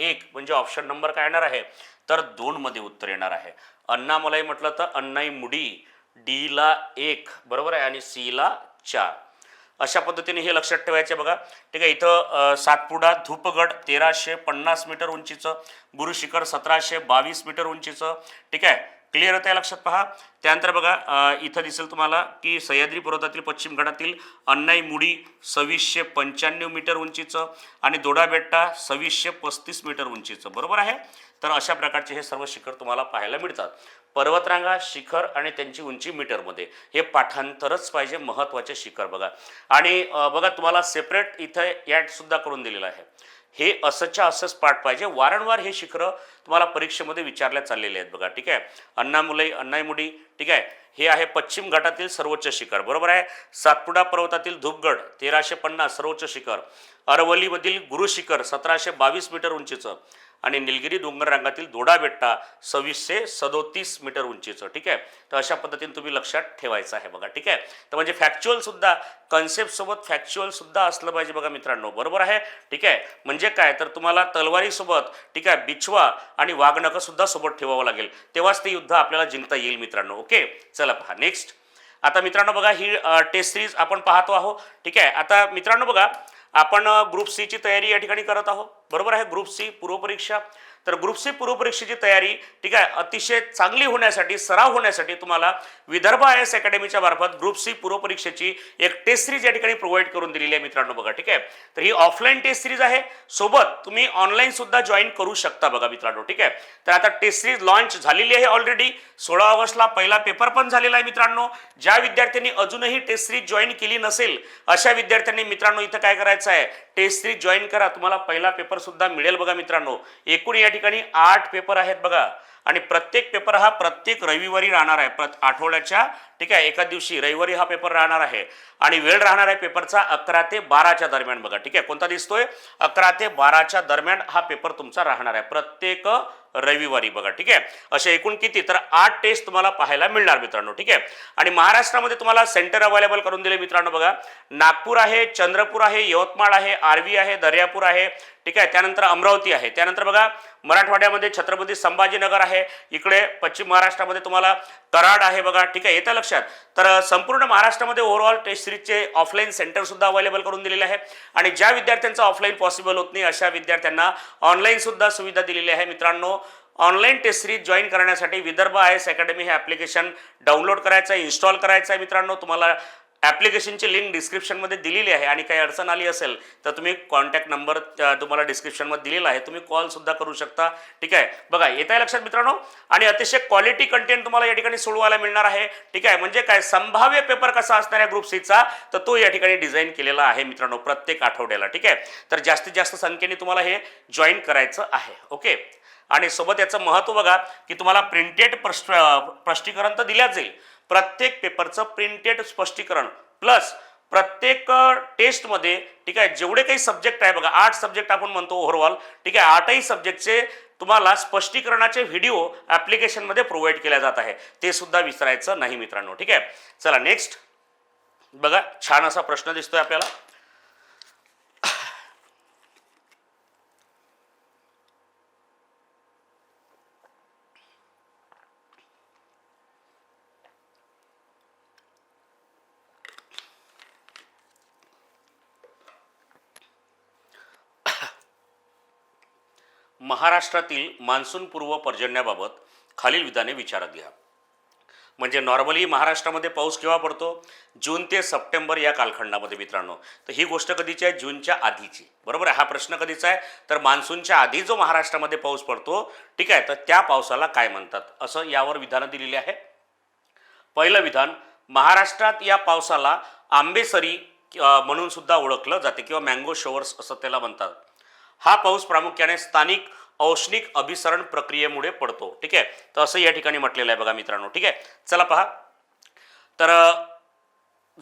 1 म्हणजे ऑप्शन नंबर काय येणार आहे तर 2 मध्ये उत्तर येणार आहे. अण्णामलई म्हटलं तर अण्णाईमुडी, डी ला 1 बरोबर आहे आणि सी ला 4. अशा पद्धतीने हे लक्षात ठेवायचे बघा. ठीक आहे. इथं सातपुडा धूपगड 1350 मीटर उंचीचं, गुरु शिखर 1722 मीटर उंचीचं. ठीक आहे. क्लिअर होत आहे. लक्षात पहा. त्यानंतर बघा इथं दिसेल तुम्हाला की सह्याद्री पर्वतातील पश्चिम घाटातील अण्णाईमुडी 2695 मीटर उंचीचं आणि दोडा बेट्टा 2635 मीटर उंचीचं. बरोबर आहे. तर अशा प्रकारचे हे सर्व शिखर तुम्हाला पाहायला मिळतात. पर्वतरांगा शिखर आणि त्यांची उंची मीटरमध्ये हे पाठांतरच पाहिजे. महत्त्वाचे शिखर बघा. आणि बघा तुम्हाला सेपरेट इथं ॲड सुद्धा करून दिलेलं आहे. हे असंच्या असंच पाठ पाहिजे. वारंवार हे शिखरं तुम्हाला परीक्षेमध्ये विचारल्या चाललेले आहेत बघा. ठीक आहे. अण्णाईमुडी, ठीक आहे, हे आहे पश्चिम घाटातील सर्वोच्च शिखर. बरोबर आहे. सातपुडा पर्वतातील धूपगड 1350 सर्वोच्च शिखर, अरवलीमधील गुरु शिखर 1722 मीटर उंचीचं आणि निलगिरी डोंगर रांगातील दोडा बेट्टा 2637 मीटर उंचीचं. ठीक आहे. तर अशा पद्धतीने तुम्ही लक्षात ठेवायचं आहे बघा. ठीक आहे. तर म्हणजे फॅक्च्युअल सुद्धा कन्सेप्ट सोबत फॅक्च्युअल सुद्धा असलं पाहिजे बघा मित्रांनो. बरोबर आहे. ठीक आहे. म्हणजे काय तर तुम्हाला तलवारीसोबत, ठीक आहे, बिछवा आणि वाघनखं सुद्धा सोबत ठेवावं लागेल. तेव्हाच ते युद्ध आपल्याला जिंकता येईल मित्रांनो. ओके. चला पहा नेक्स्ट. आता मित्रांनो बघा ही टेस्ट सिरीज आपण पाहतो आहोत. ठीक आहे. आता मित्रांनो बघा आपण ग्रुप सी ची तयारी या ठिकाणी करत आहोत. बरोबर आहे. ग्रुप सी पूर्वपरीक्षा. तर ग्रुप सी पूर्वपरीक्षेची तयारी, ठीक आहे, अतिशय चांगली होण्यासाठी, सराव होण्यासाठी तुम्हाला विदर्भ IAS अकॅडमीच्या मार्फत ग्रुप सी पूर्वपरीक्षेची एक टेस्ट सिरीज या ठिकाणी प्रोव्हाइड करून दिलेली आहे मित्रांनो बघा. ठीक आहे. तर ही ऑफलाईन टेस्ट सिरीज आहे. सोबत तुम्ही ऑनलाईन सुद्धा जॉईन करू शकता बघा मित्रांनो. ठीक आहे. तर आता टेस्ट सिरीज लॉन्च झालेली आहे ऑलरेडी. 16 ऑगस्टला पहिला पेपर पण झालेला आहे मित्रांनो. ज्या विद्यार्थ्यांनी अजूनही टेस्ट सिरीज जॉईन केली नसेल अशा विद्यार्थ्यांनी मित्रांनो इथं काय करायचं आहे टेस्ट सिरीज जॉईन करा. तुम्हाला पहिला पेपर सुद्धा मिळेल बघा मित्रांनो. एकूण या ठिकाणी 8 पेपर आहेत बघा आणि प्रत्येक पेपर हा प्रत्येक रविवारी राहणार आहे. आठवड्याच्या, ठीक आहे, एका दिवशी रविवारी हा पेपर राहणार आहे आणि वेळ राहणार आहे पेपरचा 11 ते 12च्या दरम्यान बघा. ठीक आहे. कोणता दिसतोय 11 ते 12च्या दरम्यान हा पेपर तुमचा राहणार आहे प्रत्येक रविवारी बघा. ठीक आहे, असे एकूण किती तर 8 टेस्ट तुम्हाला पाहायला मिळणार मित्रांनो. ठीक आहे, आणि महाराष्ट्रामध्ये तुम्हाला सेंटर अवेलेबल करून दिले मित्रांनो. बघा, नागपूर आहे, चंद्रपूर आहे, यवतमाळ आहे, आर्वी आहे, दर्यापूर आहे. ठीक आहे, त्यानंतर अमरावती आहे. त्यानंतर बघा, मराठवाड्यामध्ये छत्रपती संभाजीनगर आहे. इकडे पश्चिम महाराष्ट्रामध्ये तुम्हाला कराड आहे बघा. ठीक आहे, येतं लक्षात. तर संपूर्ण महाराष्ट्रामध्ये ओव्हरऑल टेस्ट सिरीजचे ऑफलाईन सेंटर सुद्धा अवेलेबल करून दिलेले आहे. आणि ज्या विद्यार्थ्यांचं ऑफलाईन पॉसिबल होत नाही अशा विद्यार्थ्यांना ऑनलाईन सुद्धा सुविधा दिलेली आहे मित्रांनो. ऑनलाईन टेस्ट सिरीज जॉईन करण्यासाठी विदर्भ IAS अकॅडमी हे ॲप्लिकेशन डाउनलोड करायचं आहे, इन्स्टॉल करायचं आहे मित्रांनो. तुम्हाला ॲप्लिकेशनची लिंक डिस्क्रिप्शनमध्ये दिलेली आहे. आणि काही अडचण आली असेल तर तुम्ही कॉन्टॅक्ट नंबर तुम्हाला डिस्क्रिप्शनमध्ये दिलेला आहे, तुम्ही कॉलसुद्धा करू शकता. ठीक आहे, बघा येत आहे लक्षात मित्रांनो. आणि अतिशय क्वालिटी कंटेंट तुम्हाला या ठिकाणी सोडवायला मिळणार आहे. ठीक आहे, म्हणजे काय संभाव्य पेपर कसा असणार आहे ग्रुप सीचा, तर तो या ठिकाणी डिझाईन केलेला आहे मित्रांनो प्रत्येक आठवड्याला. ठीक आहे, तर जास्तीत जास्त संख्येने तुम्हाला हे जॉईन करायचं आहे. ओके, आणि सोबत याचं महत्त्व बघा की तुम्हाला प्रिंटेड स्पष्टीकरण तर दिल्याच जाईल. प्रत्येक पेपरचं प्रिंटेड स्पष्टीकरण प्लस प्रत्येक टेस्टमध्ये. ठीक आहे, जेवढे काही सब्जेक्ट आहे बघा, 8 सब्जेक्ट आपण म्हणतो ओव्हरऑल. ठीक आहे, 8ही सब्जेक्टचे तुम्हाला स्पष्टीकरणाचे व्हिडिओ ॲप्लिकेशनमध्ये प्रोव्हाइड केल्या जात आहे, ते सुद्धा विसरायचं नाही मित्रांनो. ठीक आहे, चला नेक्स्ट बघा, छान असा प्रश्न दिसतोय आपल्याला. महाराष्ट्रातील मान्सूनपूर्व पर्जन्याबाबत खालील विधाने विचारात घ्या. म्हणजे नॉर्मली महाराष्ट्रामध्ये पाऊस केव्हा पडतो? जून ते सप्टेंबर या कालखंडामध्ये मित्रांनो. तर ही गोष्ट कधीची आहे? जूनच्या आधीची. बरोबर आहे. हा प्रश्न कधीचा आहे? तर मान्सूनच्या आधी जो महाराष्ट्रामध्ये पाऊस पडतो, ठीक आहे, तर त्या पावसाला काय म्हणतात, असं यावर विधानं दिलेली आहे. पहिलं विधान, महाराष्ट्रात या पावसाला आंबेसरी म्हणून सुद्धा ओळखलं जाते किंवा मँगो शॉवर्स असं त्याला म्हणतात. हा पाऊस प्रामुख्याने स्थानिक औष्णिक अभिसरण प्रक्रियेमुळे पडतो. ठीक आहे, तर असं या ठिकाणी म्हटलेलं आहे बघा मित्रांनो. ठीक आहे, चला पहा. तर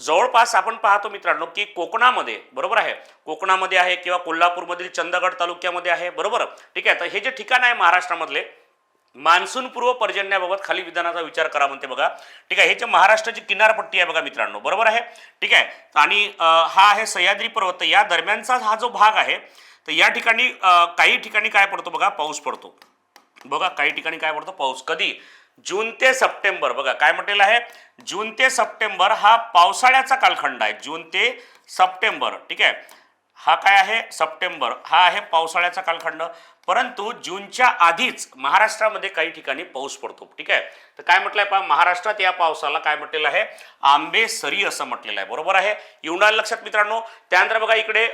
जवळपास आपण पाहतो मित्रांनो की कोकणामध्ये, बरोबर आहे, कोकणामध्ये आहे किंवा कोल्हापूरमधील चंदगड तालुक्यामध्ये आहे. बरोबर. ठीक आहे, तर हे जे ठिकाण आहे महाराष्ट्रामधले मान्सून पूर्व पर्जन्याबाबत खाली विधानाचा विचार करा म्हणते बघा. ठीक आहे, हे जे महाराष्ट्राची किनारपट्टी आहे बघा मित्रांनो, बरोबर आहे. ठीक आहे, आणि हा आहे सह्याद्री पर्वत, या दरम्यानचा हा जो भाग आहे, तर या ठिकाणी काही ठिकाणी काय पडतो बघा, पाऊस पडतो. बघा काही ठिकाणी काय पडतो, पाऊस. कधी? जून ते सप्टेंबर. बघा काय म्हटलेलं आहे, जून ते सप्टेंबर हा पावसाळ्याचा कालखंड आहे. जून ते सप्टेंबर. ठीक आहे, हा काय आहे, सप्टेंबर हा आहे पावसाळ्याचा कालखंड. परंतु जूनच्या आधीच महाराष्ट्रामध्ये काही ठिकाणी पाऊस पडतो. ठीक आहे, तर काय म्हटलंय पहा, महाराष्ट्रात या पावसाला काय म्हटलेलं आहे, आंबेसरी असं म्हटलेलं आहे. बरोबर आहे, येऊन आलं लक्षात मित्रांनो. त्यानंतर बघा इकडे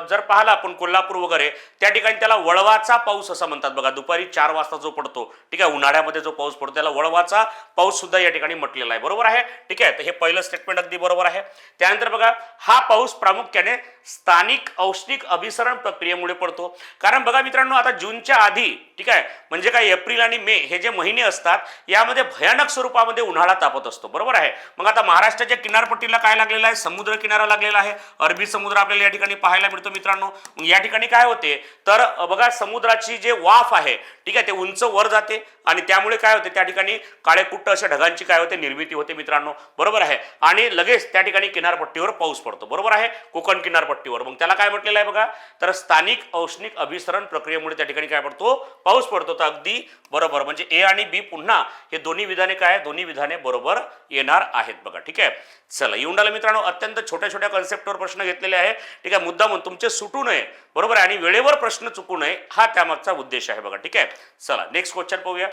जर पाहिलं आपण कोल्हापूर वगैरे त्या ठिकाणी त्याला वळवाचा पाऊस असं म्हणतात बघा. दुपारी 4 वाजता जो पडतो, ठीक आहे, उन्हाळ्यामध्ये जो पाऊस पडतो त्याला वळवाचा पाऊस सुद्धा या ठिकाणी म्हटलेला आहे. बरोबर आहे. ठीक आहे, तर हे पहिलं स्टेटमेंट अगदी बरोबर आहे. त्यानंतर बघा हा पाऊस प्रामुख्याने स्थानिक औष्णिक अभिसरण प्रक्रियेमुळे पडतो. कारण बघा मित्रांनो, आता जूनच्या आधी, ठीक आहे, म्हणजे काय एप्रिल आणि मे हे जे महिने असतात यामध्ये भयानक स्वरूपामध्ये उन्हाळा तापत असतो. बरोबर आहे. मग आता महाराष्ट्राच्या किनारपट्टीला काय लागलेला आहे, समुद्र किनारा लागलेला आहे. अरबी समुद्र आपल्याला या ठिकाणी पाहायला मिळतो मित्रांनो. मग या ठिकाणी काय होते, तर बघा समुद्राची जे वाफ आहे, ठीक आहे, ते उंच वर जाते आणि त्यामुळे काय होते, त्या ठिकाणी काळेकुट्ट अशा ढगांची काय होते, निर्मिती होते मित्रांनो. बरोबर आहे. आणि लगेच त्या ठिकाणी किनारपट्टीवर पाऊस पडतो. बरोबर आहे, कोकण किनारपट्टीवर. मग त्याला काय म्हटलेलं आहे बघा, तर स्थानिक औष्णिक अभिसरण प्रक्रियेमुळे त्या ठिकाणी काय पडतो, पाऊस पडतो. तर अगदी बरोबर, म्हणजे ए आणि बी पुन्हा हे दोन्ही विधाने काय, दोन्ही विधाने बरोबर येणार आहेत बघा. ठीक आहे, चला येऊन आलं मित्रांनो. अत्यंत छोट्या छोट्या कन्सेप्टवर प्रश्न घेतलेले आहे. ठीक आहे, मुद्दा म्हणून तुमचे सुटू नये, बरोबर आहे, आणि वेळेवर प्रश्न चुकू नये हा त्यामागचा उद्देश आहे बघा. ठीक आहे, चला नेक्स्ट क्वेश्चन पाहूया.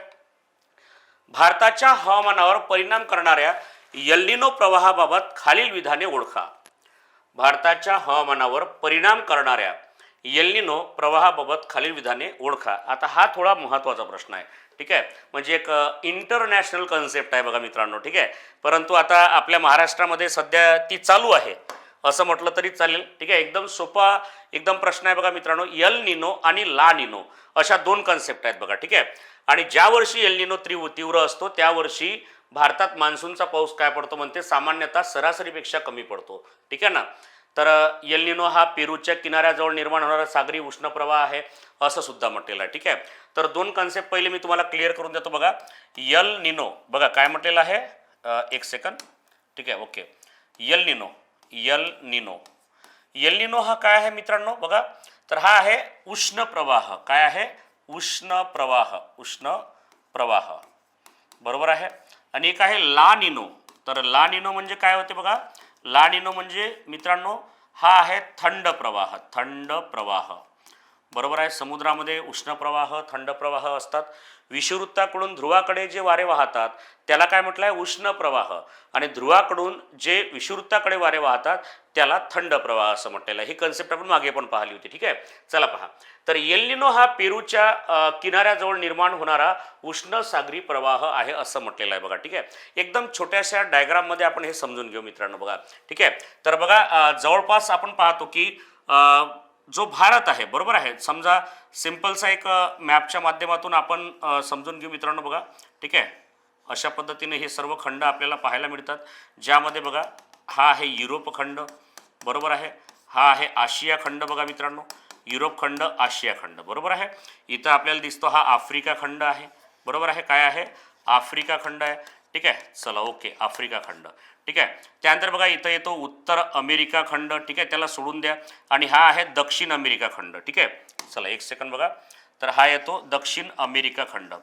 भारताच्या हवामानावर परिणाम करणाऱ्या एल निनो प्रवाहाबाबत खालील विधाने ओळखा. भारताच्या हवामानावर परिणाम करणाऱ्या एल निनो प्रवाहाबाबत खालील विधाने ओळखा. आता हा थोडा महत्त्वाचा प्रश्न आहे. ठीक आहे, म्हणजे एक इंटरनॅशनल कन्सेप्ट आहे बघा मित्रांनो. ठीक आहे, परंतु आता आपल्या महाराष्ट्रामध्ये सध्या ती चालू आहे असं म्हटलं तरी चालेल. ठीक आहे, एकदम सोपा एकदम प्रश्न आहे बघा मित्रांनो. एल निनो आणि ला निनो अशा 2 कन्सेप्ट आहेत बघा. ठीक आहे, आणि ज्या वर्षी एल निनो तीव्र असतो त्या वर्षी भारतात मान्सूनचा पाऊस काय पडतो म्हणते, सामान्यतः सरासरीपेक्षा कमी पडतो. ठीक आहे ना. तर एल निनो हा पेरूच्या किनाऱ्याजवळ निर्माण होणारा सागरी उष्ण प्रवाह आहे असं सुद्धा म्हटलेलं आहे. ठीक आहे, तर दोन कन्सेप्ट पहिले मी तुम्हाला क्लिअर करून देतो बघा. यल निनो बघा काय म्हटलेलं आहे, एक सेकंड, ठीक आहे, ओके. यल निनो, यल निनो, यल निनो हा काय आहे मित्रांनो बघा, तर हा आहे उष्ण प्रवाह. काय आहे? उष्ण प्रवाह, उष्ण प्रवाह, बरोबर आहे. आणि एक आहे ला निनो. तर ला निनो म्हणजे काय होते बघा, ला निनो म्हणजे मित्रांनो हा आहे थंड प्रवाह, थंड प्रवाह, बरोबर आहे. समुद्रामध्ये उष्ण प्रवाह, थंड प्रवाह असतात. विषुववृत्ताकडून ध्रुवाकडे जे वारे वाहतात त्याला काय म्हटलं आहे, उष्ण प्रवाह. आणि ध्रुवाकडून जे विषुववृत्ताकडे वारे वाहतात त्याला थंड प्रवाह असं म्हटलेलं आहे. ही कन्सेप्ट आपण मागे पण पाहिली होती, ठीक आहे. चला पहा, तर एल निनो हा पेरूच्या किनाऱ्याजवळ निर्माण होणारा उष्ण सागरी प्रवाह आहे असं म्हटलेलं आहे बघा, ठीक आहे. एकदम छोट्याशा डायग्राममध्ये आपण हे समजून घेऊ मित्रांनो बघा, ठीक आहे. तर बघा जवळपास आपण पाहतो की जो भारत आहे, बरोबर आहे, समजा सिम्पलचा एक मॅपच्या माध्यमातून आपण समजून घेऊ मित्रांनो बघा, ठीक आहे. अशा पद्धतीने हे सर्व खंड आपल्याला पाहायला मिळतात, ज्यामध्ये बघा हा आहे युरोप खंड, बरोबर आहे. हा आहे आशिया खंड बघा मित्रांनो, युरोप खंड, आशिया खंड, बरोबर आहे. इथं आपल्याला दिसतो हा आफ्रिका खंड आहे, बरोबर आहे. काय आहे? आफ्रिका खंड आहे, ठीक आहे. चला ओके, आफ्रिका खंड, ठीक आहे. त्यानंतर बघा इथं येतो उत्तर अमेरिका खंड, ठीक आहे, त्याला सोडून द्या. आणि हा आहे दक्षिण अमेरिका खंड, ठीक आहे. चला एक सेकंड बघा, तर हा येतो दक्षिण अमेरिका खंड.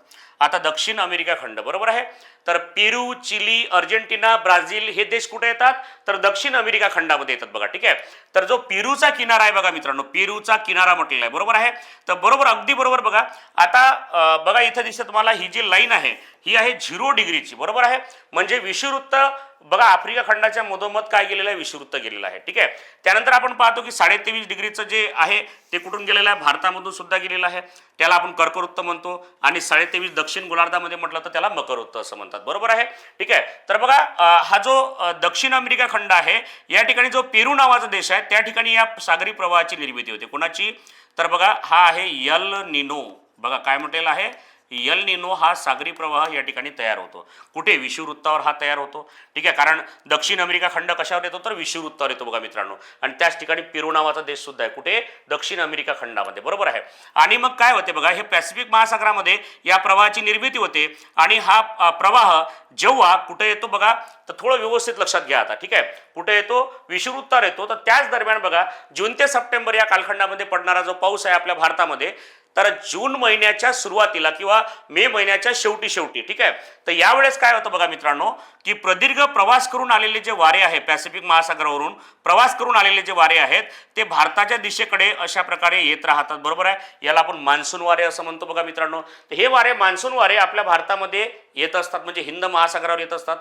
आता दक्षिण अमेरिका खंड, बरोबर आहे. तर पेरू, चिली, अर्जेंटिना, ब्राझील हे देश कुठे येतात, तर दक्षिण अमेरिका खंडामध्ये येतात बघा, ठीक आहे. तर जो पेरूचा किनारा आहे बघा मित्रांनो, पेरूचा किनारा म्हटलेला आहे, बरोबर आहे. तर बरोबर, अगदी बरोबर बघा. आता बघा इथं दिसतं तुम्हाला ही जी लाईन आहे ही आहे 0 डिग्रीची, बरोबर आहे. म्हणजे विषुववृत्त बघा आफ्रिका खंडाच्या मधोमध काय गेलेलं आहे, विषुववृत्त गेलेलं आहे, ठीक आहे. त्यानंतर आपण पाहतो की 23.5 डिग्रीचं जे आहे ते कुठून गेलेलं आहे, भारतामधून सुद्धा गेलेलं आहे. त्याला आपण कर्कवृत्त म्हणतो. आणि 23.5 दक्षिण गोलार्धामध्ये म्हटलं तर त्याला मकरवृत्त असं म्हणतात, बरोबर आहे, ठीक आहे. तर बघा हा जो दक्षिण अमेरिका खंड आहे या ठिकाणी जो पेरू नावाचा देश आहे त्या ठिकाणी या सागरी प्रवाहाची निर्मिती होते. कोणाची? तर बघा हा आहे यल निनो. बघा काय म्हटलेलं आहे, यल निनो हा सागरी प्रवाह या ठिकाणी तयार होतो. कुठे? विषुववृत्तावर हा तयार होतो, ठीक आहे. कारण दक्षिण अमेरिका खंड कशावर येतो, तर विषुववृत्तावर येतो बघा मित्रांनो. आणि त्याच ठिकाणी पेरू नावाचा देश सुद्धा आहे, कुठे? दक्षिण अमेरिका खंडामध्ये, बरोबर आहे. आणि मग काय होते बघा, हे पॅसिफिक महासागरामध्ये या प्रवाहाची निर्मिती होते. आणि हा प्रवाह जेव्हा कुठे येतो बघा, तर थोडं व्यवस्थित लक्षात घ्या आता, ठीक आहे. कुठे येतो? विषुववृत्तावर येतो. तर त्याच दरम्यान बघा जून ते सप्टेंबर या कालखंडामध्ये पडणारा जो पाऊस आहे आपल्या भारतामध्ये, तर जून महिन्याच्या सुरुवातीला किंवा मे महिन्याच्या शेवटी, ठीक आहे. तर यावेळेस काय होतं बघा मित्रांनो, की प्रदीर्घ प्रवास करून आलेले जे वारे आहे, पॅसिफिक महासागरावरून प्रवास करून आलेले जे वारे आहेत ते भारताच्या दिशेकडे अशा प्रकारे येत राहतात, बरोबर आहे. याला आपण मान्सून वारे असं म्हणतो बघा मित्रांनो. तर हे वारे, मान्सून वारे आपल्या भारतामध्ये येत असतात, म्हणजे हिंद महासागरावर येत असतात.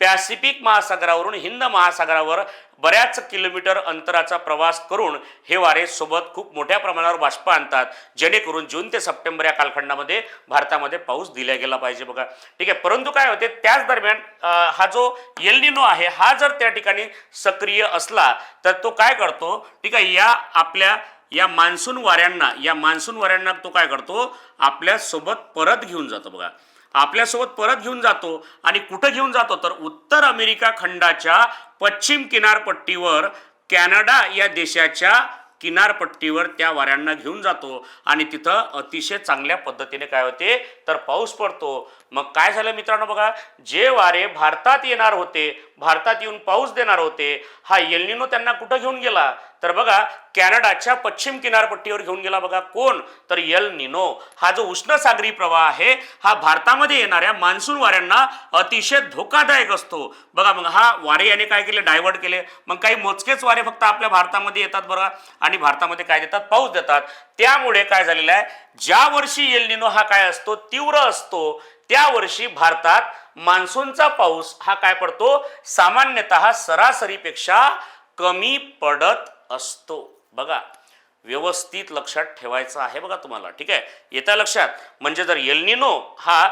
पॅसिफिक महासागरावरून हिंद महासागरावर बऱ्याच किलोमीटर अंतराचा प्रवास करून हे वारे सोबत खूप मोठ्या प्रमाणावर बाष्प आणतात, जेणेकरून जून ते सप्टेंबर या कालखंडामध्ये भारतामध्ये पाऊस दिला गेला पाहिजे बघा, ठीक आहे. परंतु काय होते, त्याच दरम्यान हा जो एल निनो आहे हा जर त्या ठिकाणी सक्रिय असला तर तो काय करतो, ठीक आहे, या मान्सून वाऱ्यांना तो काय करतो, आपल्या सोबत परत घेऊन जातो बघा, आपल्यासोबत परत घेऊन जातो. आणि कुठं घेऊन जातो, तर उत्तर अमेरिका खंडाच्या पश्चिम किनारपट्टीवर, कॅनडा या देशाच्या किनारपट्टीवर त्या वाऱ्यांना घेऊन जातो. आणि तिथं अतिशय चांगल्या पद्धतीने काय होते, तर पाऊस पडतो. मग काय झालं मित्रांनो बघा, जे वारे भारतात येणार होते, भारतात येऊन पाऊस देणार होते, हा एल निनो त्यांना कुठं घेऊन गेला, तर बघा कॅनडाच्या पश्चिम किनारपट्टीवर घेऊन गेला बघा. कोण? तर एल निनो. हा जो उष्ण सागरी प्रवाह आहे हा भारतामध्ये येणाऱ्या मान्सून वाऱ्यांना अतिशय धोकादायक असतो बघा. मग हा वारे याने काय केले, डायव्हर्ट केले. मग काही मोजकेच वारे फक्त आपल्या भारतामध्ये येतात बघा, आणि भारतामध्ये काय देतात, पाऊस देतात. त्यामुळे काय झालेलं आहे, ज्या वर्षी एल निनो हा काय असतो, तीव्र असतो, त्या वर्षी भारतात मान्सूनचा पाऊस हा काय पडतो, सामान्यतः सरासरीपेक्षा कमी पडत असतो बघा. व्यवस्थित लक्षात ठेवायचं आहे बघा तुम्हाला, ठीक आहे. येत्या लक्षात, म्हणजे जर एल निनो हा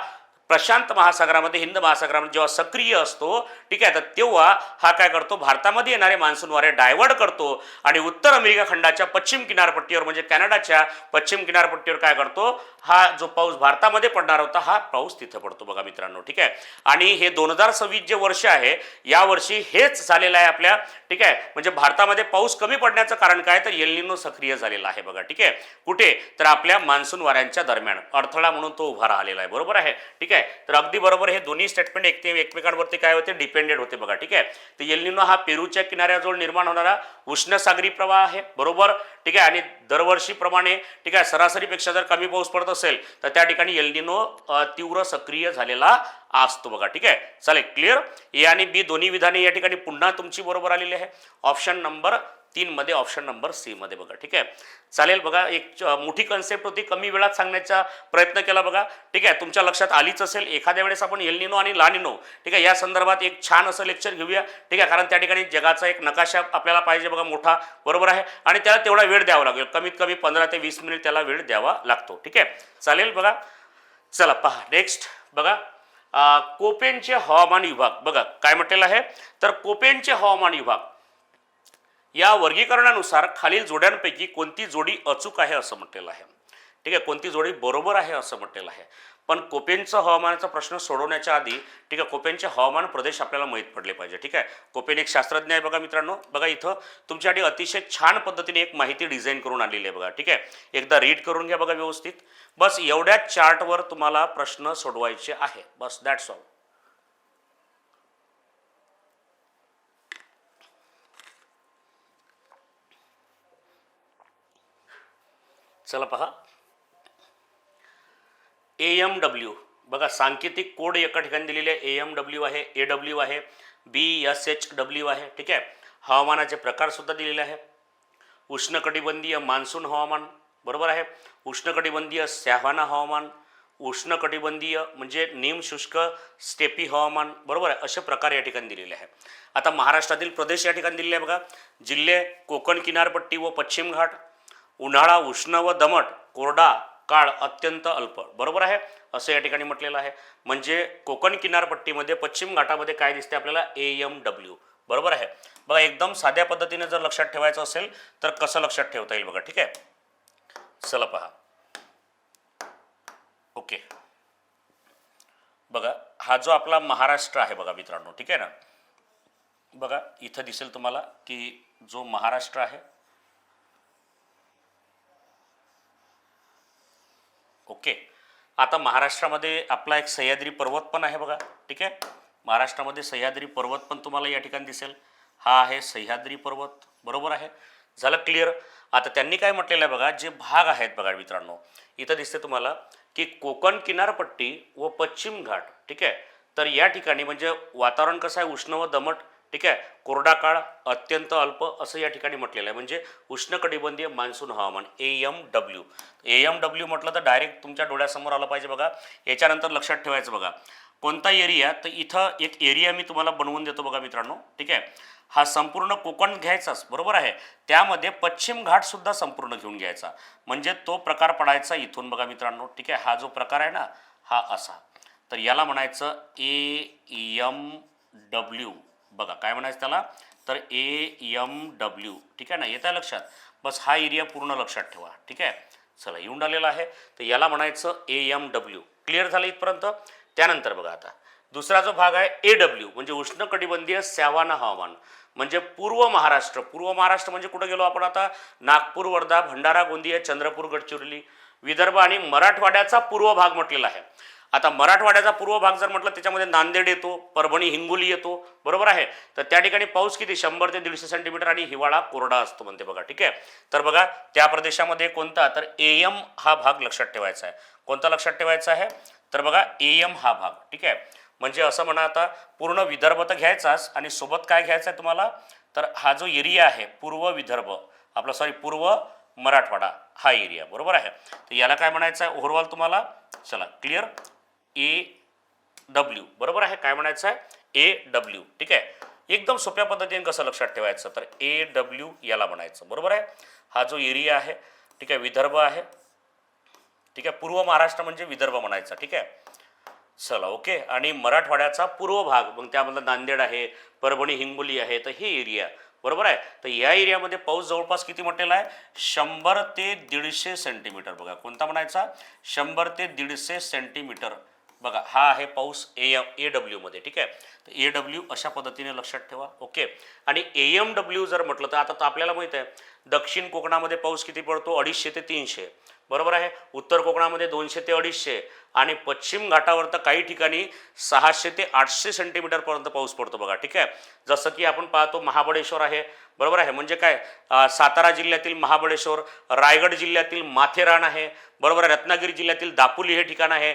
प्रशांत महासागरामध्ये, हिंद महासागरामध्ये जेव्हा सक्रिय असतो, ठीक आहे, तर तेव्हा हा काय करतो, भारतामध्ये येणारे मान्सून वारे डायव्हर्ट करतो आणि उत्तर अमेरिका खंडाच्या पश्चिम किनारपट्टीवर, म्हणजे कॅनडाच्या पश्चिम किनारपट्टीवर काय करतो, हा जो पाऊस भारतामध्ये पडणार होता हा पाऊस तिथे पडतो बघा मित्रांनो, ठीक आहे. आणि हे 2026 जे वर्ष आहे, या वर्षी हेच झालेलं आहे आपल्या ठीक आहे. म्हणजे भारतामध्ये पाऊस कमी पडण्याचं कारण काय, तर एल निनो सक्रिय झालेला आहे बघा. ठीक आहे. कुठे, तर आपल्या मान्सून वाऱ्यांच्या दरम्यान अडथळा म्हणून तो उभा राहिलेला आहे. बरोबर आहे. ठीक आहे. तर अगदी बरोबर, हे दोन्ही स्टेटमेंट एकमेकांवरती काय होते, डिपेंडेंट होते बघा. ठीक आहे. तर एल निनो हा पेरूच्या किनाऱ्याजवळ निर्माण होणारा उष्ण सागरी प्रवाह आहे. बरोबर. ठीक आहे. आणि दरवर्षीप्रमाणे ठीक आहे सरासरीपेक्षा जर कमी पाऊस पडत असेल तर त्या ठिकाणी एल निनो तीव्र सक्रिय झालेला असतो बघा. ठीक आहे. चालेल, क्लिअर. ए आणि बी दोन्ही विधाने या ठिकाणी पुन्हा तुमची बरोबर आलेली आहे. ऑप्शन नंबर 3 मध्ये, ऑप्शन नंबर सी मध्ये बघा. ठीक आहे. चालेल बघा, एक मोठी कन्सेप्ट होती, कमी वेळात सांगण्याचा प्रयत्न केला बघा. ठीक आहे. तुमच्या लक्षात आलीच असेल. एखाद्या वेळेस आपण एल निनो आणि ला निनो ठीक आहे या संदर्भात एक छान असं लेक्चर घेऊया. ठीक आहे. कारण त्या ठिकाणी जगाचा एक नकाशा आपल्याला पाहिजे बघा, मोठा. बरोबर आहे. आणि त्याला तेवढा वेळ द्यावा लागेल, कमीत कमी 15 ते 20 मिनिट त्याला वेळ द्यावा लागतो. ठीक आहे. चालेल बघा. चला पहा नेक्स्ट बघा. कोपेनचे हवामान विभाग बघा काय म्हटलेलं आहे, तर कोपेनचे हवामान विभाग या वर्गीकरणानुसार खालील जोड्यांपैकी कोणती जोडी अचूक आहे असं म्हटलेलं आहे. ठीक आहे. कोणती जोडी बरोबर आहे असं म्हटलेलं आहे. पण कोपेनचं हवामानाचा प्रश्न सोडवण्याच्या आधी ठीक आहे कोपेनचे हवामान प्रदेश आपल्याला माहीत पडले पाहिजे. ठीक आहे. कोपेन एक शास्त्रज्ञ आहे बघा मित्रांनो. बघा इथं तुमच्यासाठी अतिशय छान पद्धतीने एक माहिती डिझाईन करून आलेली आहे बघा. ठीक आहे. एकदा रीड करून घ्या बघा व्यवस्थित. बस एवढ्या चार्टवर तुम्हाला प्रश्न सोडवायचे आहे, बस दॅट्स ऑल. चला पहा. AMW बघा, सांकेतिक कोड एका ठिकाणी दिलेले आहे. AMW आहे, AW आहे, BSHW आहे. ठीक आहे. हवामानाचे प्रकार सुद्धा दिलेले आहे. उष्णकटिबंधीय मान्सून हवामान, बरोबर आहे. उष्णकटिबंधीय सॅव्हाना हवामान, उष्णकटिबंधीय म्हणजे निमशुष्क स्टेपी हवामान, बरोबर आहे. असे प्रकार या ठिकाणी दिलेले आहे. आता महाराष्ट्रातील प्रदेश या ठिकाणी दिलेले आहे बघा. जिल्हे कोकण किनारपट्टी व पश्चिम घाट, उन्हाळा उष्ण व दमट, कोरडा काळ अत्यंत अल्प, बरोबर आहे. असं या ठिकाणी म्हटलेलं आहे. म्हणजे कोकण किनारपट्टीमध्ये पश्चिम घाटामध्ये काय दिसते आपल्याला, AMW, बरोबर आहे. बघा एकदम साध्या पद्धतीने जर लक्षात ठेवायचं असेल तर कसं लक्षात ठेवता येईल बघा. ठीक आहे. चला पहा. ओके. बघा हा जो आपला महाराष्ट्र आहे बघा मित्रांनो. ठीक आहे ना. बघा इथं दिसेल तुम्हाला की जो महाराष्ट्र आहे, ओके. आता महाराष्ट्रामध्ये आपला एक सह्याद्री पर्वत पण आहे बघा. ठीक आहे. महाराष्ट्रामध्ये सह्याद्री पर्वत पण तुम्हाला या ठिकाणी दिसेल. हा आहे सह्याद्री पर्वत, बरोबर आहे. झालं क्लिअर. आता त्यांनी काय म्हटलेलं आहे बघा, जे भाग आहेत बघा मित्रांनो, इथं दिसते तुम्हाला की कोकण किनारपट्टी व पश्चिम घाट. ठीक आहे. तर या ठिकाणी म्हणजे वातावरण कसं आहे, उष्ण व दमट. ठीक आहे. कोरडा काळ अत्यंत अल्प असं या ठिकाणी म्हटलेलं आहे. म्हणजे उष्णकटिबंधीय मान्सून हवामान, AMW. AMW म्हटलं तर डायरेक्ट तुमच्या डोळ्यासमोर आलं पाहिजे बघा. याच्यानंतर लक्षात ठेवायचं बघा कोणता एरिया, तर इथं एक एरिया मी तुम्हाला बनवून देतो बघा मित्रांनो. ठीक आहे. हा संपूर्ण कोकण घ्यायचाच, बरोबर आहे. त्यामध्ये पश्चिम घाट सुद्धा संपूर्ण घेऊन घ्यायचा, म्हणजे तो प्रकार पडायचा इथून बघा मित्रांनो. ठीक आहे. हा जो प्रकार आहे ना, हा असा. तर याला म्हणायचं AMW. बघा काय म्हणायचं त्याला, तर AMW. ठीक आहे ना. येत आहे लक्षात. बस हा एरिया पूर्ण लक्षात ठेवा. ठीक आहे. चला येऊन आलेला आहे. तर याला म्हणायचं AMW. क्लिअर झालं इथपर्यंत. त्यानंतर बघा आता दुसरा जो भाग आहे AW म्हणजे उष्णकटिबंधीय सॅव्हाना हवामान, म्हणजे पूर्व महाराष्ट्र. पूर्व महाराष्ट्र म्हणजे कुठं गेलो आपण आता, नागपूर, वर्धा, भंडारा, गोंदिया, चंद्रपूर, गडचिरोली, विदर्भ आणि मराठवाड्याचा पूर्व भाग म्हटलेला आहे. आता मराठवाड्याचा पूर्व भाग जर म्हटलं त्याच्यामध्ये नांदेड येतो, परभणी, हिंगोली येतो, बरोबर आहे. तर त्या ठिकाणी पाऊस किती 100 ते 150 सेंटीमीटर आणि हिवाळा कोरडा असतो म्हणते बघा. ठीक आहे. तर बघा त्या प्रदेशामध्ये कोणता, तर AM हा भाग लक्षात ठेवायचा आहे. कोणता लक्षात ठेवायचा आहे, तर बघा AM हा भाग. ठीक आहे. म्हणजे असं म्हणा आता पूर्ण विदर्भ तर घ्यायचाच आणि सोबत काय घ्यायचं आहे तुम्हाला, तर हा जो एरिया आहे पूर्व विदर्भ आपला पूर्व मराठवाडा हा एरिया, बरोबर आहे. तर याला काय म्हणायचं आहे ओव्हरऑल तुम्हाला, चला क्लिअर, AW, बरोबर आहे. काय म्हणायचं आहे, AW. ठीक आहे. एकदम सोप्या पद्धतीने कसं लक्षात ठेवायचं, तर AW याला म्हणायचं, बरोबर आहे. हा जो एरिया आहे, ठीक आहे, विदर्भ आहे. ठीक आहे. पूर्व महाराष्ट्र म्हणजे विदर्भ म्हणायचा. ठीक आहे. चला ओके. आणि मराठवाड्याचा पूर्व भाग, मग त्यामधलं नांदेड आहे, परभणी, हिंगोली आहे, तर हे एरिया, बरोबर आहे. तर या एरियामध्ये पाऊस जवळपास किती म्हटलेला आहे, 100 ते 150 सेंटीमीटर. बघा कोणता म्हणायचा, 100 ते 150 सेंटीमीटर बघा हा आहे पाऊस AW मध्ये, ठीक आहे. तर AW अशा पद्धतीने लक्षात ठेवा. ओके. आणि AMW जर म्हटलं तर आता तर आपल्याला माहित आहे दक्षिण कोकणामध्ये पाऊस किती पडतो, 250 ते 300, बरोबर आहे. उत्तर कोकणामध्ये 200 ते 250 आणि पश्चिम घाटावर तर काही ठिकाणी 600 ते 800 सेंटीमीटर पर्यंत पाऊस पडतो बघा, ठीक आहे. जसं की आपण पाहतो महाबळेश्वर आहे, बरोबर आहे. म्हणजे काय, सातारा जिल्ह्यातील महाबळेश्वर, रायगड जिल्ह्यातील माथेरान आहे, बरोबर आहे. रत्नागिरी जिल्ह्यातील दापोली हे ठिकाण आहे.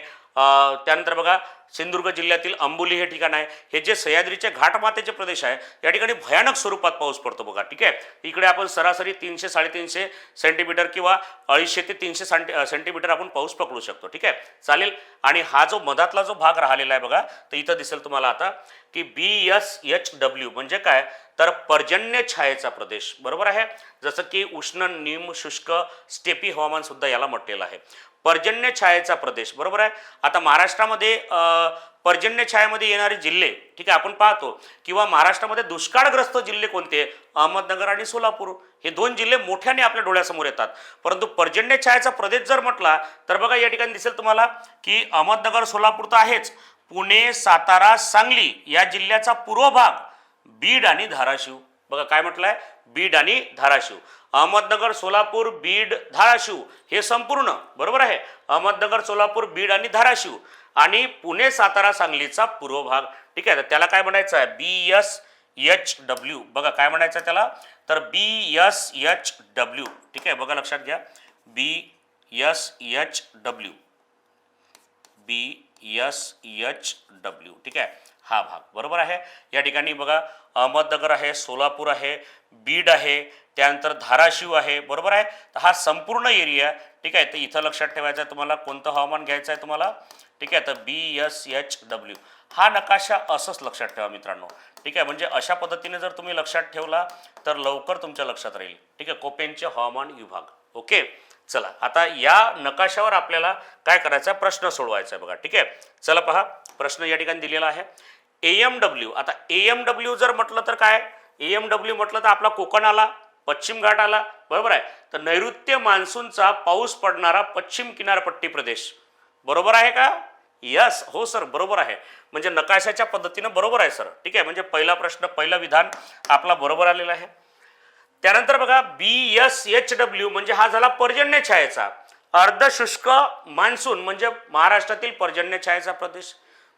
त्यानंतर बघा सिंधुदुर्ग जिल्ह्यातील अंबोली हे ठिकाण आहे. हे जे सह्याद्रीचे घाटमाथ्याचे प्रदेश आहे या ठिकाणी भयानक स्वरूपात पाऊस पडतो बघा, ठीक आहे. इकडे आपण सरासरी 300-350 सेंटीमीटर किंवा 250 ते 300 सेंटीमीटर आपण पाऊस पकडू शकतो, ठीक आहे. चालेल. आणि हा जो मधातला जो भाग राहिलेला आहे बघा, तर इथं दिसेल तुम्हाला आता की BSHW म्हणजे काय, तर पर्जन्य छायेचा प्रदेश, बरोबर आहे. जसं की उष्ण निम शुष्क स्टेपी हवामान सुद्धा याला म्हटलेलं आहे, पर्जन्य छायेचा प्रदेश, बरोबर आहे. आता महाराष्ट्रामध्ये पर्जन्य छायेमध्ये येणारे जिल्हे, ठीक आहे, आपण पाहतो किंवा महाराष्ट्रामध्ये दुष्काळग्रस्त जिल्हे कोणते, अहमदनगर आणि सोलापूर हे दोन जिल्हे मोठ्याने आपल्या डोळ्यासमोर येतात. परंतु पर्जन्य छायेचा प्रदेश जर म्हटला तर बघा या ठिकाणी दिसेल तुम्हाला की अहमदनगर सोलापूर तर आहेच, पुणे सातारा सांगली या जिल्ह्याचा पूर्व भाग, बीड आणि धाराशिव, बघा काय म्हटलंय, बीड आणि धाराशिव. अहमदनगर सोलापूर बीड धाराशिव हे संपूर्ण, बरोबर आहे. अहमदनगर सोलापूर बीड आणि धाराशिव आणि पुणे सातारा सांगलीचा पूर्व भाग, ठीक आहे. तर त्याला काय म्हणायचं आहे, BSHW, बघा काय म्हणायचं आहे त्याला, तर BSHW, ठीक आहे. बघा लक्षात घ्या, BSHW, ठीक आहे, हा भाग, बरोबर आहे. या ठिकाणी बघा अहमदनगर आहे, सोलापूर आहे, बीड आहे, त्यानंतर धाराशिव आहे, बरोबर आहे. तर हा संपूर्ण एरिया, ठीक आहे. तर इथं लक्षात ठेवायचं आहे तुम्हाला कोणतं हवामान घ्यायचं आहे तुम्हाला, ठीक आहे. तर BSHW हा नकाशा असंच लक्षात ठेवा मित्रांनो, ठीक आहे. म्हणजे अशा पद्धतीने जर तुम्ही लक्षात ठेवला तर लवकर तुमच्या लक्षात राहील, ठीक आहे. कोपेनचे हवामान विभाग. ओके. चला आता या नकाशावर आपल्याला काय करायचं आहे, प्रश्न सोडवायचा आहे बघा, ठीक आहे. चला पहा प्रश्न या ठिकाणी दिलेला आहे. AMW, आता AMW जर म्हटलं तर काय, AMW म्हटलं तर आपला कोकण आला, पश्चिम घाट आला, बरोबर आहे. तर नैऋत्य मान्सूनचा पाऊस पडणारा पश्चिम किनारपट्टी प्रदेश, बरोबर आहे का, यस, हो सर बरोबर आहे. म्हणजे नकाशाच्या पद्धतीनं बरोबर आहे सर, ठीक आहे. म्हणजे पहिला प्रश्न, पहिलं विधान आपला बरोबर आलेला आहे. त्यानंतर बघा BSHW म्हणजे हा झाला पर्जन्य छायेचा, अर्धशुष्क मान्सून म्हणजे महाराष्ट्रातील पर्जन्य छायेचा प्रदेश,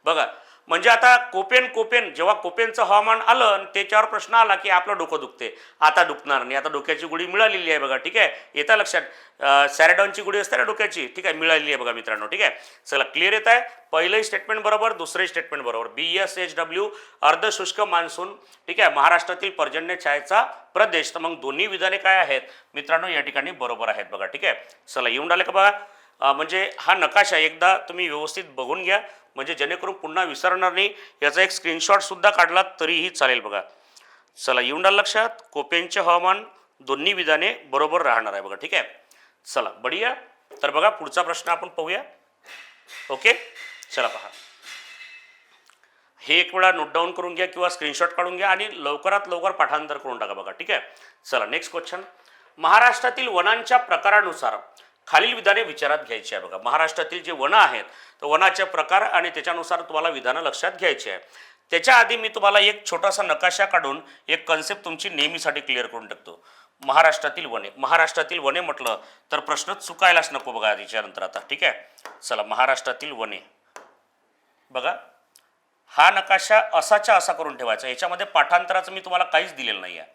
बघा. म्हणजे आता कोपेन जेव्हा कोपेनचं हवामान आलं आणि त्याच्यावर प्रश्न आला की आपलं डोकं दुखते, आता दुखणार नाही, आता डोक्याची गोळी मिळालेली आहे बघा, ठीक आहे. येतं लक्षात, सॅरेडॉनची गोळी असते ना डोक्याची, ठीक आहे, मिळालेली आहे बघा मित्रांनो, ठीक आहे. चला क्लिअर येत आहे, पहिलंही स्टेटमेंट बरोबर, दुसरंही स्टेटमेंट बरोबर. BSHW अर्धशुष्क मान्सून, ठीक आहे, महाराष्ट्रातील पर्जन्य छायेचा प्रदेश. तर मग दोन्ही विधाने काय आहेत मित्रांनो या ठिकाणी बरोबर आहेत बघा, ठीक आहे. चला येऊन राहिले का बघा. म्हणजे हा नकाशा एकदा तुम्ही व्यवस्थित बघून घ्या, म्हणजे जेणेकरून पुन्हा विसरणार नाही. याचा एक स्क्रीनशॉट सुद्धा काढला तरीही चालेल बघा. चला येऊन राहिलं लक्षात, कोपेनचे हवामान दोन्ही विधाने बरोबर राहणार आहे बघा, ठीक आहे. चला बढिया. तर बघा पुढचा प्रश्न आपण पाहूया. ओके. चला पहा, हे एक वेळा नोट डाऊन करून घ्या किंवा स्क्रीनशॉट काढून घ्या आणि लवकरात लवकर पाठांतर करून टाका बघा, ठीक आहे. चला नेक्स्ट क्वेश्चन. महाराष्ट्रातील वनांच्या प्रकारानुसार खालील विधाने विचारात घ्यायची आहे बघा. महाराष्ट्रातील जे वनं आहेत तर वनाचे प्रकार आणि त्याच्यानुसार तुम्हाला विधानं लक्षात घ्यायची आहे. त्याच्या आधी मी तुम्हाला एक छोटासा नकाशा काढून एक कन्सेप्ट तुमची नेहमीसाठी क्लिअर करून टाकतो. महाराष्ट्रातील वने म्हटलं तर प्रश्न चुकायलाच नको बघा याच्यानंतर आता, ठीक आहे. चला महाराष्ट्रातील वने बघा, हा नकाशा असाच्या असा करून ठेवायचा. याच्यामध्ये पाठांतराचं मी तुम्हाला काहीच दिलेलं नाही आहे,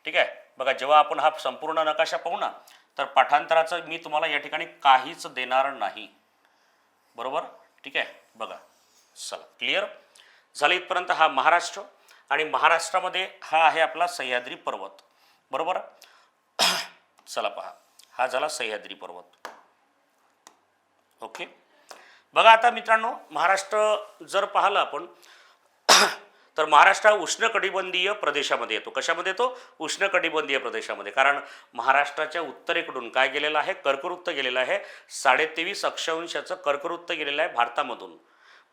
ठीक आहे. बघा जेव्हा आपण हा संपूर्ण नकाशा पाहू ना तर पाठांतराचं मी तुम्हाला या ठिकाणी काहीच देणार नाही, बरोबर, ठीक आहे. बघा चला क्लिअर झालं इथपर्यंत. हा महाराष्ट्र आणि महाराष्ट्रामध्ये हा आहे आपला सह्याद्री पर्वत, बरोबर. चला पहा, हा झाला सह्याद्री पर्वत. ओके. बघा आता मित्रांनो, महाराष्ट्र जर पाहिलं आपण तर महाराष्ट्र उष्णकटिबंधीय प्रदेशामध्ये येतो. कशामध्ये येतो, उष्णकटिबंधीय प्रदेशामध्ये. कारण महाराष्ट्राच्या उत्तरेकडून काय गेलेलं आहे, कर्कवृत्त गेलेलं आहे, 23.5 अक्षांशाचं कर्कवृत्त गेलेलं आहे भारतामधून,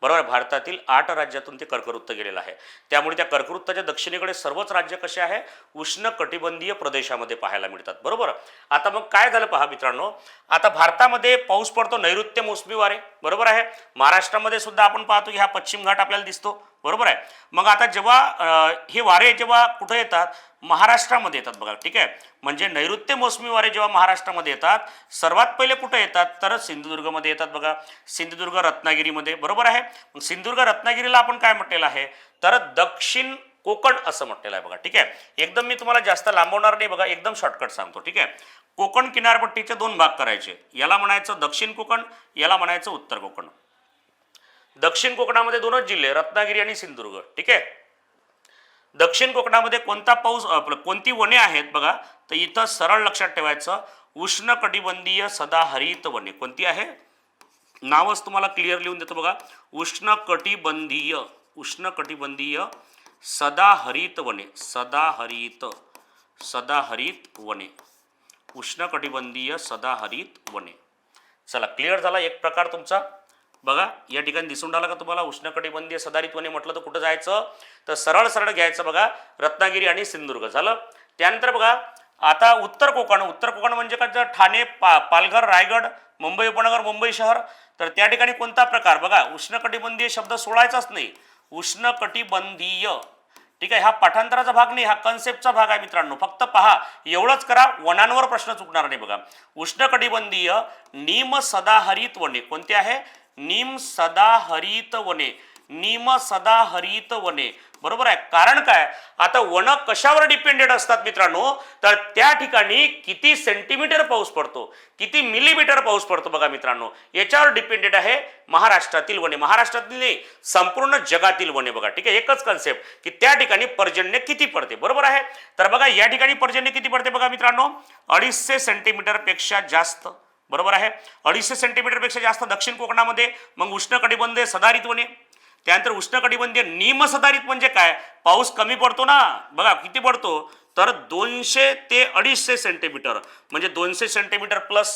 बरोबर आहे. भारतातील 8 राज्यातून ते कर्कवृत्त गेलेलं आहे. त्यामुळे त्या कर्कवृत्ताच्या दक्षिणेकडे सर्वच राज्य कसे आहे, उष्ण कटिबंधीय प्रदेशामध्ये पाहायला मिळतात. बरोबर. आता मग काय झालं पहा मित्रांनो, आता भारतामध्ये पाऊस पडतो नैऋत्य मोसमी वारे. बरोबर आहे. महाराष्ट्रामध्ये सुद्धा आपण पाहतो की हा पश्चिम घाट आपल्याला दिसतो. बरोबर आहे. मग आता जेव्हा हे वारे जेव्हा कुठे येतात, महाराष्ट्रामध्ये येतात बघा. ठीक आहे. म्हणजे नैऋत्य मोसमी वारे जेव्हा महाराष्ट्रामध्ये येतात, सर्वात पहिले कुठे येतात तर सिंधुदुर्गमध्ये येतात बघा. सिंधुदुर्ग रत्नागिरीमध्ये. बरोबर आहे. मग सिंधुदुर्ग रत्नागिरीला आपण काय म्हटलेलं आहे तर दक्षिण कोकण असं म्हटलेलं आहे बघा. ठीक आहे. एकदम मी तुम्हाला जास्त लांबवणार नाही बघा, एकदम शॉर्टकट सांगतो. ठीक आहे. कोकण किनारपट्टीचे 2 भाग करायचे. याला म्हणायचं दक्षिण कोकण, याला म्हणायचं उत्तर कोकण. दक्षिण कोकणामध्ये 2च जिल्हे, रत्नागिरी आणि सिंधुदुर्ग. ठीक आहे. दक्षिण कोकणामध्ये कोणता पाऊस कोणती वने आहेत बघा, तर इथं सरळ लक्षात ठेवायचं उष्णकटिबंधीय सदाहरित वने. कोणती आहे, नावच तुम्हाला क्लिअर लिहून देतो बघा. उष्णकटिबंधीय सदाहरित वने. सदाहरित वने. उष्णकटिबंधीय सदाहरित वने. चला, क्लिअर झाला एक प्रकार तुमचा. बघा या ठिकाणी दिसून राहिलं का तुम्हाला, उष्णकटिबंधीय सदाहरित वने म्हटलं तर कुठं जायचं तर सरळ सरळ घ्यायचं बघा, रत्नागिरी आणि सिंधुदुर्ग झालं. त्यानंतर बघा आता उत्तर कोकण. उत्तर कोकण म्हणजे का ठाणे, पालघर, रायगड, मुंबई उपनगर, मुंबई शहर. तर त्या ठिकाणी कोणता प्रकार बघा, उष्णकटिबंधीय शब्द सोडायचाच नाही, उष्णकटिबंधीय. ठीक आहे. हा पाठांतराचा भाग नाही, हा कन्सेप्टचा भाग आहे मित्रांनो. फक्त पहा एवढंच करा, वनांवर प्रश्न चुकणार नाही बघा. उष्णकटिबंधीय निम सदाहरित वने. कोणते आहे, निम सदाहरित वने. निम सदाहरित वने. बरोबर आहे. कारण काय, आता वन कशावर डिपेंडेड असतात मित्रांनो, तर त्या ठिकाणी किती सेंटीमीटर पाऊस पडतो, किती मिलीमीटर पाऊस पडतो बघा मित्रांनो, याच्यावर डिपेंडेड आहे महाराष्ट्रातील वने. महाराष्ट्रातील नाही, संपूर्ण जगातील वने बघा. ठीक आहे. एकच कन्सेप्ट की त्या ठिकाणी पर्जन्य किती पडते. बरोबर आहे. तर बघा या ठिकाणी पर्जन्य किती पडते बघा मित्रांनो, 250 सेंटीमीटर पेक्षा जास्त. बरोबर आहे. 250 सेंटीमीटर पेक्षा जास्त दक्षिण कोकणामध्ये. मग उष्णकटिबंधीय सदाहरित वने. त्यानंतर उष्णकटिबंधीय निमसदाहरित म्हणजे काय, पाऊस कमी पडतो ना बघा, किती पडतो तर 200 ते 250 सेंटीमीटर, म्हणजे 200 सेंटीमीटर प्लस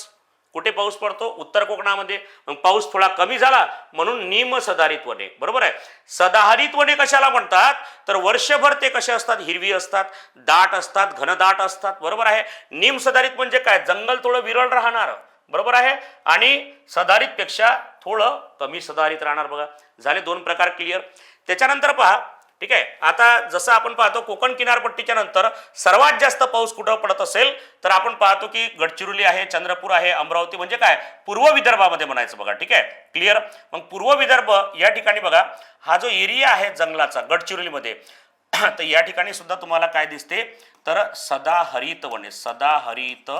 कुठे पाऊस पडतो, उत्तर कोकणामध्ये. मग पाऊस थोडा कमी झाला म्हणून निमसदाहरित वने. बरोबर आहे. सदाहरित वने कशाला म्हणतात तर वर्षभर ते कसे असतात, हिरवी असतात, दाट असतात, घनदाट असतात. बरोबर आहे. निमसदाहरित म्हणजे काय, जंगल थोडं विरळ राहणार. बरोबर आहे. आणि सदाहरित पेक्षा थोडं कमी सदाहरित राहणार बघा. झाले 2 प्रकार क्लिअर. त्याच्यानंतर पहा. ठीक आहे. आता जसं आपण पाहतो कोकण किनारपट्टीच्या नंतर सर्वात जास्त पाऊस कुठं पडत असेल तर आपण पाहतो की गडचिरोली आहे, चंद्रपूर आहे, अमरावती, म्हणजे काय पूर्व विदर्भामध्ये म्हणायचं बघा. ठीक आहे. क्लिअर. मग पूर्व विदर्भ या ठिकाणी बघा, हा जो एरिया आहे जंगलाचा गडचिरोलीमध्ये, तर या ठिकाणी सुद्धा तुम्हाला काय दिसते तर सदाहरित वने. सदाहरित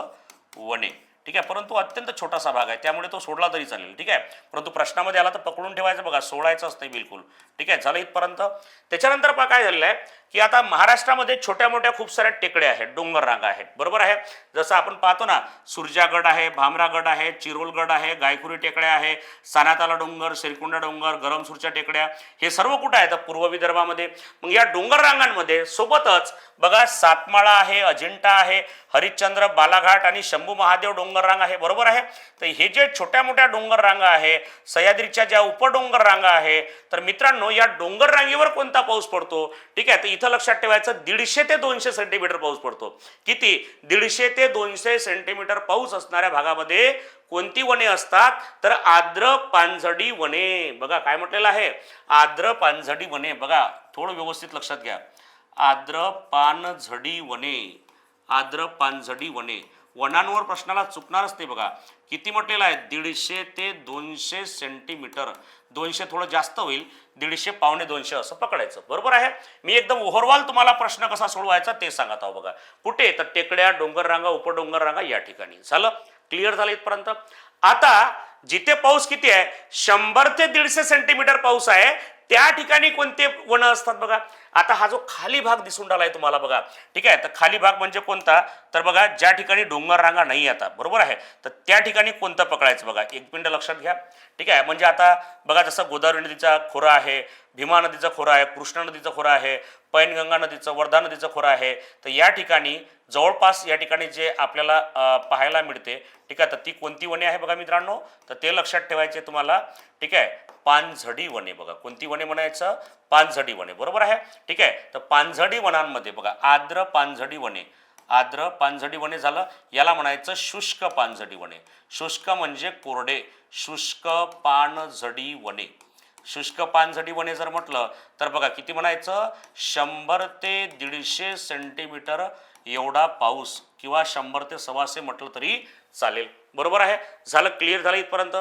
वने. ठीक आहे. परंतु अत्यंत छोटासा भाग आहे, त्यामुळे तो सोडला तरी चालेल. ठीक आहे. परंतु प्रश्नामध्ये आला तर पकडून ठेवायचं बघा, सोडायचंच नाही बिलकुल. ठीक आहे. झालं इथपर्यंत. त्याच्यानंतर पहा काय झालेलं आहे की आता महाराष्ट्रामध्ये छोट्या मोठ्या खूप साऱ्या टेकड्या आहेत, डोंगर रांगा आहेत. बरोबर आहे. जसं आपण पाहतो ना, सुरजागड आहे, भामरागड आहे, चिरोलगड आहे, गायखुरी टेकड्या आहे, सानाताला डोंगर, श्रीकुंड डोंगर, गरमसूरच्या टेकड्या, हे सर्व कुठं आहेत पूर्व विदर्भामध्ये. मग या डोंगर रांगांमध्ये सोबतच बघा सातमाळा आहे, अजिंठा आहे, हरिश्चंद्र, बालाघाट आणि शंभू महादेव डोंगर रांग आहे. बरोबर आहे. तर हे जे छोट्या मोठ्या डोंगर रांगा आहे, सह्याद्रीच्या ज्या उपडोंगर रांगा आहे, तर मित्रांनो या डोंगर रांगेवर कोणता पाऊस पडतो. ठीक आहे. तर इथं लक्षात ठेवायचं 150 ते 200 सेंटीमीटर पाऊस पडतो. किती, 150 ते 200 सेंटीमीटर पाऊस असणाऱ्या भागामध्ये कोणती वने असतात तर आर्द्र पानझडी वने. बघा काय म्हटलेलं आहे, आर्द्र पानझडी वने. बघा थोडं व्यवस्थित लक्षात घ्या, आर्द्र पानझडी वने. आर्द्र पानझडी वने. वनांवर प्रश्नाला चुकणारच नाही बघा. किती म्हटलेलं आहे, 150 ते 200 सेंटीमीटर. 200 थोडं जास्त होईल, 150 पावणे 200 असं पकडायचं. बरोबर आहे. मी एकदम ओव्हरऑल तुम्हाला प्रश्न कसा सोडवायचा ते सांगत आहो बघा. कुठे तर टेकड्या, डोंगर रांगा, उपडोंगर रांगा या ठिकाणी. झालं क्लिअर झालं इथपर्यंत. आता जिथे पाऊस किती आहे, 100 ते 150 सेंटीमीटर पाऊस आहे, त्या ठिकाणी कोणते वन असतात बघा. आता हा जो खाली भाग दिसून राहिला आहे तुम्हाला बघा, ठीक आहे, तर खाली भाग म्हणजे कोणता, तर बघा ज्या ठिकाणी डोंगर रांगा नाही आता, बरोबर आहे, तर त्या ठिकाणी कोणतं पकडायचं बघा, एक मिनिट लक्षात घ्या. ठीक आहे, म्हणजे आता बघा जसं गोदावरी नदीचा खोरा आहे, भीमा नदीचा खोरा आहे, कृष्णा नदीचा खोरा आहे, पैनगंगा नदीचं, वर्धा नदीचं खोरा आहे, तर या ठिकाणी जवळपास या ठिकाणी जे आपल्याला पाहायला मिळते, ठीक आहे, तर ती कोणती वने आहे बघा मित्रांनो, तर ते लक्षात ठेवायचे तुम्हाला. ठीक आहे, पानझडी वने, बघा कोणती वने म्हणायचं, पानझडी वने, बरोबर आहे. ठीक आहे, तर पानझडी वनांमध्ये बघा आर्द्र पानझडी वने, आर्द्र पानझडी वने झालं, याला म्हणायचं शुष्क पानझडी वने. शुष्क म्हणजे कोरडे, शुष्क पानझडी वने. शुष्क पानझडी वने जर म्हटलं तर बघा किती म्हणायचं, 100 ते 150 सेंटीमीटर एवढा पाऊस, किंवा 100 ते 125 म्हटलं तरी चालेल, बरोबर आहे. झालं, क्लिअर झालं इथपर्यंत.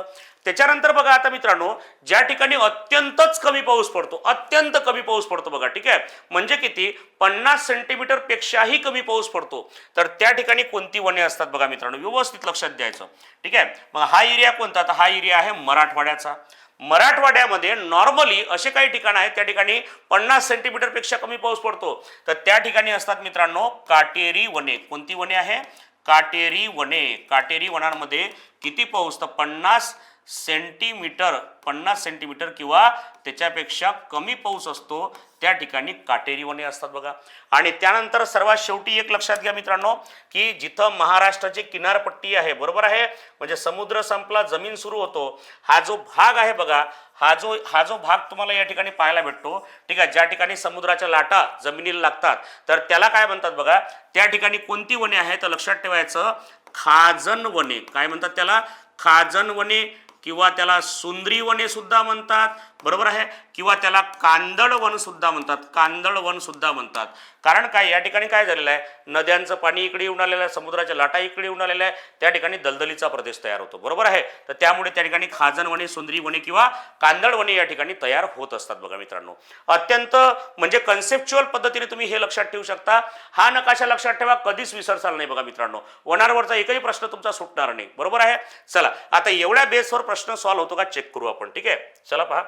त्याच्यानंतर बघा आता मित्रांनो, ज्या ठिकाणी अत्यंतच कमी पाऊस पडतो, अत्यंत कमी पाऊस पडतो बघा, ठीक आहे, म्हणजे किती, 50 सेंटीमीटर पेक्षाही कमी पाऊस पडतो, तर त्या ठिकाणी कोणती वने असतात बघा मित्रांनो, व्यवस्थित लक्षात द्यायचं. ठीक आहे, मग हा एरिया कोणता, तर हा एरिया आहे मराठवाड्याचा. मराठवाड्यामध्ये नॉर्मली असे काही ठिकाण आहेत त्या ठिकाणी 50 सेंटीमीटर पेक्षा कमी पाऊस पडतो, तर त्या ठिकाणी असतात मित्रांनो काटेरी वने. कोणती वने आहे, काटेरी वने. काटेरी वनांमध्ये किती पाऊस, तर 50 सेंटीमीटर, 50 सेंटीमीटर किंवा त्याच्यापेक्षा कमी पाऊस असतो, त्या ठिकाणी काटेरी वने असतात बघा. आणि त्यानंतर सर्वात शेवटी एक लक्षात घ्या मित्रांनो, की जिथं महाराष्ट्राची किनारपट्टी आहे, बरोबर आहे, म्हणजे समुद्र संपला जमीन सुरू होतो, हा जो भाग आहे बघा, हा जो भाग तुम्हाला या ठिकाणी पाहायला भेटतो, ठीक आहे, ज्या ठिकाणी समुद्राच्या लाटा जमिनीला लागतात, तर त्याला काय म्हणतात बघा, त्या ठिकाणी कोणती वने आहे, तर लक्षात ठेवायचं, खाजन वने. काय म्हणतात त्याला, खाजन वने, किंवा त्याला सुंदरी वने सुद्धा म्हणतात, बरोबर आहे, किंवा त्याला कांदळ वन सुद्धा म्हणतात, कांदळ वन सुद्धा म्हणतात. कारण काय, या ठिकाणी काय झालेलं आहे, नद्यांचं पाणी इकडे येऊन आलेलं आहे, समुद्राच्या लाटा इकडे येऊन आलेल्या आहे, त्या ठिकाणी दलदलीचा प्रदेश तयार होतो, बरोबर आहे, तर त्यामुळे त्या ठिकाणी खाजन वने, सुंदरी वने किंवा कांदळ वने या ठिकाणी तयार होत असतात बघा मित्रांनो. अत्यंत म्हणजे कन्सेप्च्युअल पद्धतीने तुम्ही हे लक्षात ठेवू शकता. हा नकाशा लक्षात ठेवा, कधीच विसरसाल नाही बघा मित्रांनो, वनांवरचा एकही प्रश्न तुमचा सुटणार नाही, बरोबर आहे. चला आता एवढ्या बेसवर प्रश्न सॉल्व्ह होतो का चेक करू आपण. ठीक आहे, चला पहा.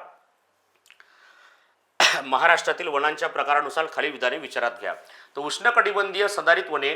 महाराष्ट्रातील वनांच्या प्रकारानुसार खाली विधाने विचारात घ्या. तर उष्णकटिबंधीय सदाहरित वने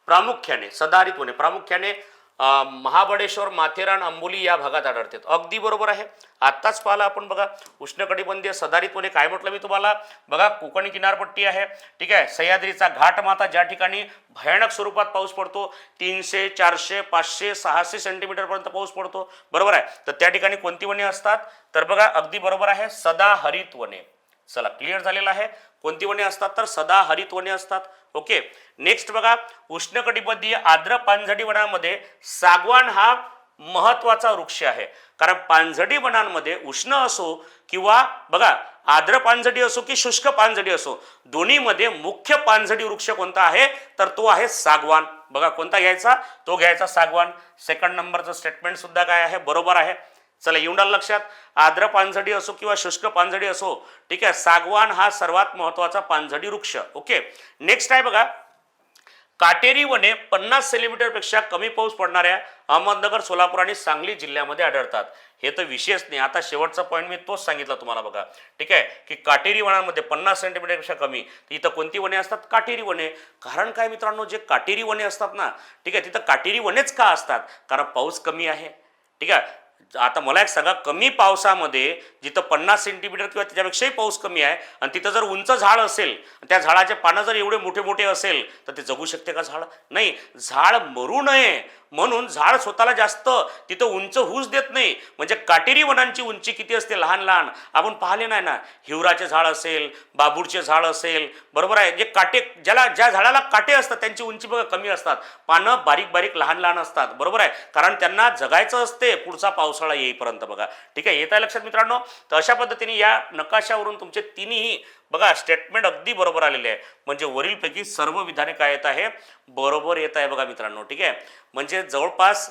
प्रामुख्याने, सदाहरित वने प्रामुख्याने महाबळेश्वर, माथेरान, अंबोली या भागात आढळतात. अगदी बरोबर आहे, आत्ताच पाहिलं आपण बघा. उष्णकटिबंधीय सदाहरित वने काय म्हटलं मी तुम्हाला, बघा कोकणी किनारपट्टी आहे, ठीक आहे, सह्याद्रीचा घाटमाथा ज्या ठिकाणी भयानक स्वरूपात पाऊस पडतो, 300, 400, 500, 600 सेंटीमीटर पर्यंत पाऊस पडतो, बरोबर आहे, तर त्या ठिकाणी कोणती वने असतात, तर बघा अगदी बरोबर आहे, सदाहरित वने. चला क्लिअर झालेलं आहे, कोणती वने असतात, तर सदाहरित वने असतात. ओके, नेक्स्ट बघा, उष्णकटिबंधीय आर्द्र पानझडी वनामध्ये सागवान हा महत्वाचा वृक्ष आहे. कारण पानझडी वनांमध्ये उष्ण असो किंवा बघा आर्द्र पानझडी असो की शुष्क पानझडी असो, दोन्हीमध्ये मुख्य पानझडी वृक्ष कोणता आहे, तर तो आहे सागवान. बघा कोणता घ्यायचा, तो घ्यायचा सागवान. सेकंड नंबरचं स्टेटमेंट सुद्धा काय आहे, बरोबर आहे. चला येऊन आलं लक्षात, आर्द्र पानझडी असो किंवा शुष्क पानझडी असो, ठीक आहे, सागवान हा सर्वात महत्वाचा पानझडी वृक्ष. ओके, नेक्स्ट आहे बघा, काटेरी वने 50 सेंटीमीटर पेक्षा कमी पाऊस पडणाऱ्या अहमदनगर, सोलापूर आणि सांगली जिल्ह्यामध्ये आढळतात. हे तर विशेष नाही, आता शेवटचा पॉईंट मी तोच सांगितला तुम्हाला बघा, ठीक आहे, की काटेरी वनांमध्ये 50 सेंटीमीटर पेक्षा कमी, इथं कोणती वने असतात, काटेरी वने. कारण काय मित्रांनो, जे काटेरी वने असतात ना, ठीक आहे, तिथं काटेरी वनेच का असतात, कारण पाऊस कमी आहे. ठीक आहे, आता मला एक सांगा, कमी पावसामध्ये जिथं 50 सेंटीमीटर किंवा त्याच्यापेक्षाही पाऊस कमी आहे आणि तिथं जर उंच झाड असेल, त्या झाडाचे पानं जर एवढे मोठे मोठे असेल, तर ते जगू शकते का झाड, नाही, झाड मरू नये म्हणून झाड स्वतःला जास्त तिथं उंच होऊच देत नाही. म्हणजे काटेरी वनांची उंची किती असते, लहान लहान आपण पाहिले नाही ना, हिवराचे झाड असेल, बाबूरचे झाड असेल, बरोबर आहे, जे काटे, ज्या झाडाला काटे असतात त्यांची उंची बघा कमी असतात, पानं बारीक बारीक लहान लहान असतात, बरोबर आहे, कारण त्यांना जगायचं असते पुढचा पावसाळा येईपर्यंत बघा. ठीक आहे, येत आहे लक्षात मित्रांनो. तर अशा पद्धतीने या नकाशावरून तुमचे तिन्ही बघा स्टेटमेंट अगदी बरोबर आलेले आहे. म्हणजे वरीलपैकी सर्व विधाने काय येत आहे, बरोबर येत आहे बघा मित्रांनो. ठीक आहे, म्हणजे जवळपास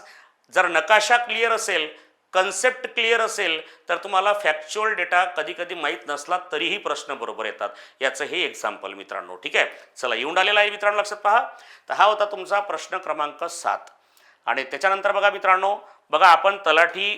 जर नकाशा क्लिअर असेल, कन्सेप्ट क्लिअर असेल, तर तुम्हाला फॅक्च्युअल डेटा कधी कधी माहीत नसला तरीही प्रश्न बरोबर येतात. याचं हे एक्झाम्पल मित्रांनो. ठीक आहे, चला येऊन आलेला आहे मित्रांनो, लक्षात पहा. तर हा होता तुमचा प्रश्न क्रमांक 7. आणि त्याच्यानंतर बघा मित्रांनो, बघा आपण तलाठी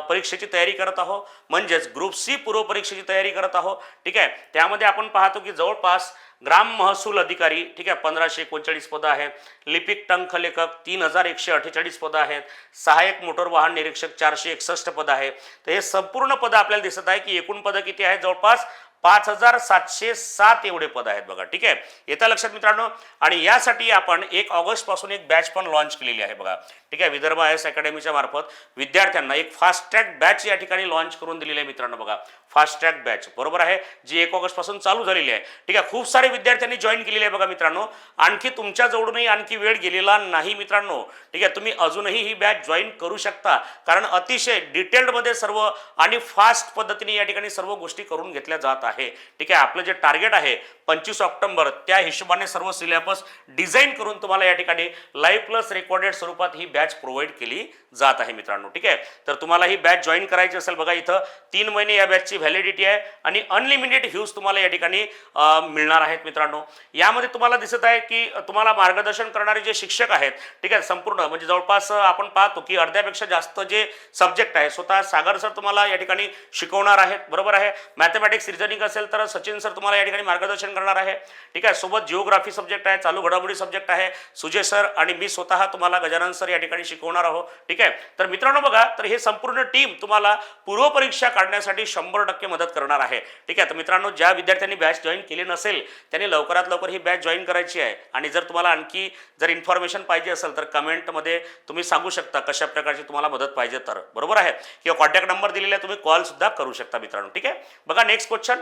परीक्षेची तयारी करत आहोत, म्हणजेच ग्रुप सी पूर्व परीक्षेची तयारी करत आहोत. ठीक आहे, त्यामध्ये आपण पाहतो की जवळपास ग्राम महसूल अधिकारी, ठीक आहे, 1539 पदं आहेत. लिपिक टंकलेखक 3148 पदं आहेत. सहाय्यक मोटर वाहन निरीक्षक 461 पदं आहे. तर हे संपूर्ण पदं आपल्याला दिसत आहे की एकूण पदं किती आहेत, जवळपास 5707 एवढे पद आहेत बघा. ठीक आहे, येत्या लक्षात मित्रांनो. आणि यासाठी आपण 1 ऑगस्ट पासून एक बॅच पण लॉन्च केलेली आहे बघा. ठीक आहे, विदर्भ आय एस अकॅडमीच्या मार्फत विद्यार्थ्यांना एक फास्ट ट्रॅक बॅच या ठिकाणी लॉन्च करून दिलेली आहे मित्रांनो बघा. फास्ट ट्रॅक बॅच बरोबर आहे, जी 1 ऑगस्ट पासून चालू झालेली आहे. ठीक आहे, खूप सारे विद्यार्थ्यांनी जॉईन केलेली आहे बघा मित्रांनो. आणखी तुमच्या जवळूनही आणखी वेळ गेलेला नाही मित्रांनो. ठीक आहे, तुम्ही अजूनही ही बॅच जॉईन करू शकता, कारण अतिशय डिटेल्डमध्ये सर्व आणि फास्ट पद्धतीने या ठिकाणी सर्व गोष्टी करून घेतल्या जात आहे. ठीक आहे, आपलं जे टार्गेट आहे 25 ऑक्टोबर, त्या हिशोबाने सर्व सिलेबस डिझाईन करून तुम्हाला या ठिकाणी लाईव्ह प्लस रेकॉर्डेड स्वरूपात ही बॅच प्रोव्हाइड केली जात आहे मित्रांनो. ठीक आहे, तर तुम्हाला ही बॅच जॉईन करायची असेल बघा, इथं 3 महिने या बॅचची व्हॅलिडिटी आहे आणि अनलिमिटेड व्ह्यूज तुम्हाला या ठिकाणी मिळणार आहेत मित्रांनो. यामध्ये तुम्हाला दिसत आहे की तुम्हाला मार्गदर्शन करणारे जे शिक्षक आहेत, ठीक आहे, संपूर्ण म्हणजे जवळपास आपण पाहतो की अर्ध्यापेक्षा जास्त जे सब्जेक्ट आहे स्वतः सागर सर तुम्हाला या ठिकाणी शिकवणार आहेत. बरोबर आहे, मॅथमॅटिक्स रिझनिंग असेल तर सचिन सर तुम्हाला या ठिकाणी मार्गदर्शन करणार आहे. ठीक आहे, सोबत जिओग्राफी सब्जेक्ट आहे, चालू घडामोडी सब्जेक्ट आहे, सुजय सर आणि मी स्वतः तुम्हाला गजानन सर या ठिकाणी शिकवणार आहोत. ठीक आहे, तर मित्रांनो बघा, तर हे संपूर्ण टीम तुम्हाला पूर्व परीक्षा काढण्यासाठी 100% मदत करणार आहे. ठीक आहे, तर मित्रांनो, ज्या विद्यार्थ्यांनी बॅच जॉईन केली नसेल त्यांनी लवकरात लवकर ही बॅच जॉईन करायची आहे. आणि जर तुम्हाला आणखी जर इन्फॉर्मेशन पाहिजे असेल तर कमेंटमध्ये तुम्ही सांगू शकता कशा प्रकारची तुम्हाला मदत पाहिजे तर. बरोबर आहे, किंवा कॉन्टॅक्ट नंबर दिलेला आहे, तुम्ही कॉल सुद्धा करू शकता मित्रांनो. ठीक आहे, बघा नेक्स्ट क्वेश्चन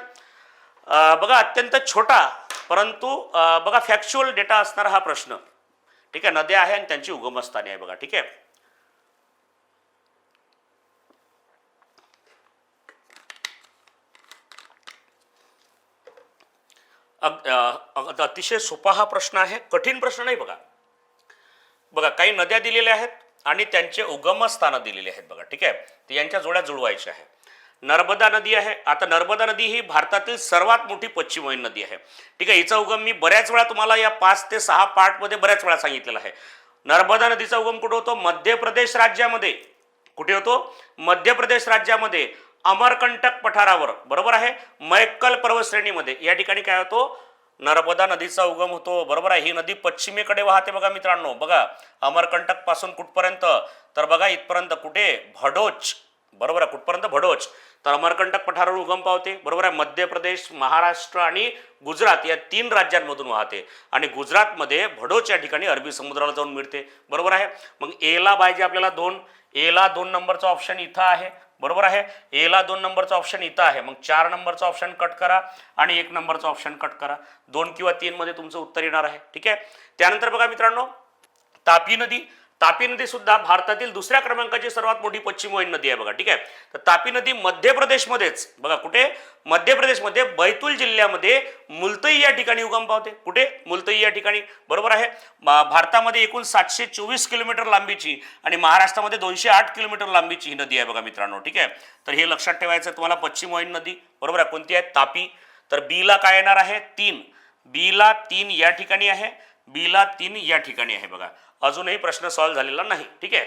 बघा, अत्यंत छोटा परंतु बघा फॅक्च्युअल डेटा असणारा हा प्रश्न. ठीक आहे, नद्या आहे आणि त्यांची उगमस्थाने आहे बघा. ठीक आहे, अतिशय सोपा हा प्रश्न आहे, कठीण प्रश्न नाही बघा. बघा, काही नद्या दिलेल्या आहेत आणि त्यांचे उगमस्थानं दिलेले आहेत बघा. ठीक आहे, तर यांच्या जोड्या जुळवायच्या आहे. नर्मदा नदी आहे. आता नर्मदा नदी ही भारतातील सर्वात मोठी पश्चिमवाहिनी नदी आहे. ठीक आहे, हिचा उगम मी बऱ्याच वेळा तुम्हाला या 5 ते 6 पार्टमध्ये बऱ्याच वेळा सांगितलेला आहे. नर्मदा नदीचा उगम कुठे होतो, मध्य प्रदेश राज्यामध्ये. कुठे होतो, मध्य प्रदेश राज्यामध्ये अमरकंटक पठारावर. बरोबर आहे, मैक्कल पर्वतश्रेणीमध्ये या ठिकाणी काय होतो, नर्मदा नदीचा उगम होतो. बरोबर आहे, ही नदी पश्चिमेकडे वाहते बघा मित्रांनो. बघा, अमरकंटक पासून कुठपर्यंत, तर बघा इथपर्यंत, कुठे, भडोच. बरोबर आहे, कुठपर्यंत, भडोच. तर अमरकंटक पठारावर उगम पावते. बरोबर आहे, मध्य प्रदेश, महाराष्ट्र आणि गुजरात या 3 राज्यांमधून वाहते. आणि गुजरातमध्ये भडोच या ठिकाणी अरबी समुद्राला जाऊन मिळते. बरोबर आहे, मग एला पाहिजे आपल्याला 2. एला 2 नंबरचा ऑप्शन इथं आहे. बरोबर आहे, एला 2 नंबरचा ऑप्शन इथं आहे. मग 4 नंबरचा ऑप्शन कट करा आणि 1 नंबरचा ऑप्शन कट करा. 2 किंवा 3 मध्ये तुमचं उत्तर येणार आहे. ठीक आहे, त्यानंतर बघा मित्रांनो, तापी नदी. तापी नदी सुद्धा भारतातील दुसऱ्या क्रमांकाची सर्वात मोठी पश्चिमवाहिनी नदी आहे बघा. ठीक आहे, तर तापी नदी मध्य प्रदेशमध्येच बघा, कुठे, मध्य प्रदेशमध्ये बैतूल जिल्ह्यामध्ये मुलतई या ठिकाणी उगम पावते. कुठे, मुलतई या ठिकाणी. बरोबर आहे, भारतामध्ये एकूण 724 किलोमीटर लांबीची आणि महाराष्ट्रामध्ये 208 किलोमीटर लांबीची ही नदी आहे बघा मित्रांनो. ठीक आहे, तर हे लक्षात ठेवायचं तुम्हाला, पश्चिमवाहिनी नदी. बरोबर आहे, कोणती आहे, तापी. तर बीला काय येणार आहे, 3. बीला 3 या ठिकाणी आहे. बीला 3 या ठिकाणी आहे बघा. अजूनही प्रश्न सॉल्व्ह झालेला नाही. ठीक आहे,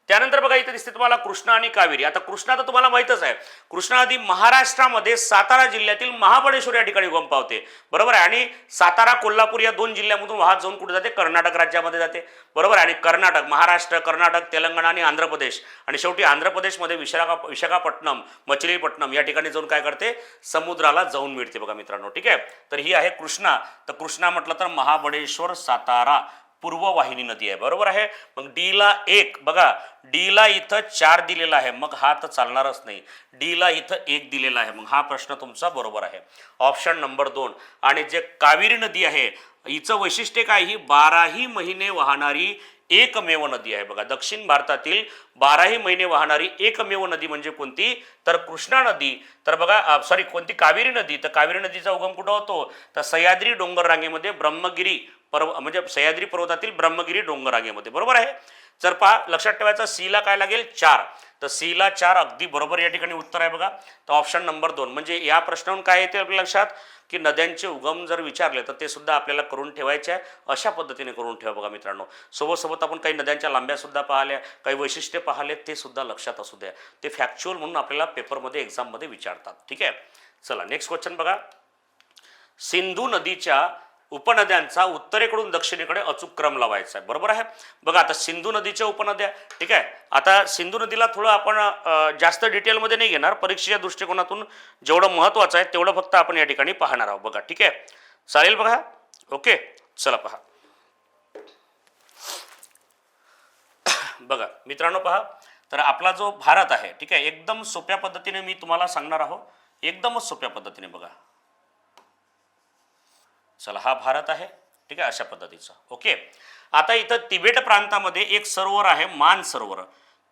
त्यानंतर बघा इथे दिसते तुम्हाला कृष्णा आणि कावेरी. आता कृष्णा तर तुम्हाला माहितच आहे, कृष्णा नदी महाराष्ट्रामध्ये सातारा जिल्ह्यातील महाबळेश्वर या ठिकाणी उगम पावते. बरोबर आहे, आणि सातारा, कोल्हापूर या 2 जिल्ह्यामधून वाहत जाऊन कुठे जाते, कर्नाटक राज्यामध्ये जाते. बरोबर आहे, आणि कर्नाटक, महाराष्ट्र, कर्नाटक, तेलंगणा आणि आंध्र प्रदेश, आणि शेवटी आंध्र प्रदेशमध्ये विशाखापट्टणम, मचिलीपट्टणम या ठिकाणी जाऊन काय करते, समुद्राला जाऊन मिळते बघा मित्रांनो. ठीक आहे, तर ही आहे कृष्णा. तर कृष्णा म्हटलं तर महाबळेश्वर, सातारा पूर्व वाहिनी नदी आहे. बरोबर आहे, मग डीला 1 बघा, डीला इथं 4 दिलेला आहे, मग हा तर चालणारच नाही. डीला इथं 1 दिलेला आहे, मग हा प्रश्न तुमचा बरोबर आहे, ऑप्शन नंबर 2. आणि जे कावेरी नदी आहे हिचं वैशिष्ट्य काय, ही 12ही महिने वाहणारी एकमेव नदी आहे बघा. दक्षिण भारतातील 12ही महिने वाहणारी एकमेव नदी म्हणजे कोणती, तर कृष्णा नदी. तर बघा सॉरी, कोणती, कावेरी नदी. तर कावेरी नदीचा उगम कुठं होतो, तर सह्याद्री डोंगर रांगेमध्ये ब्रह्मगिरी म्हणजे सह्याद्री पर्वतातील ब्रह्मगिरी डोंगर रांगेमध्ये. बरोबर आहे, जर पहा लक्षात ठेवायचं सीला काय लागेल 4, तर सीला 4 अगदी बरोबर या ठिकाणी उत्तर आहे बघा. तर ऑप्शन नंबर 2 म्हणजे या प्रश्नावरून काय येते आपल्या लक्षात की नद्यांचे उगम जर विचारले तर ते सुद्धा आपल्याला करून ठेवायचे आहे. अशा पद्धतीने करून ठेवा बघा मित्रांनो. सोबत आपण काही नद्यांच्या लांब्या सुद्धा पाहिल्या, काही वैशिष्ट्ये पाहिले, ते सुद्धा लक्षात असू द्या. ते फॅक्च्युअल म्हणून आपल्याला पेपरमध्ये एक्झाममध्ये विचारतात. ठीक आहे, चला नेक्स्ट क्वेश्चन बघा. सिंधू नदीच्या उपनद्यांचा उत्तरेकडून दक्षिणेकडे अचूक क्रम लावायचा आहे. बरोबर आहे. बघा आता सिंधू नदीच्या उपनद्या, ठीक आहे. आता सिंधू नदीला थोडं आपण जास्त डिटेलमध्ये नाही घेणार, परीक्षेच्या दृष्टिकोनातून जेवढं महत्त्वाचं आहे तेवढं फक्त आपण या ठिकाणी पाहणार आहोत बघा. ठीक आहे, चालेल बघा. ओके, चला पहा. बघा मित्रांनो पहा, तर आपला जो भारत आहे, ठीक आहे, एकदम सोप्या पद्धतीने मी तुम्हाला सांगणार आहोत, एकदमच सोप्या पद्धतीने बघा. चला हा भारत आहे, ठीक आहे, अशा पद्धतीचा. ओके, आता इथं तिबेट प्रांतामध्ये एक सरोवर आहे, मान सरोवर.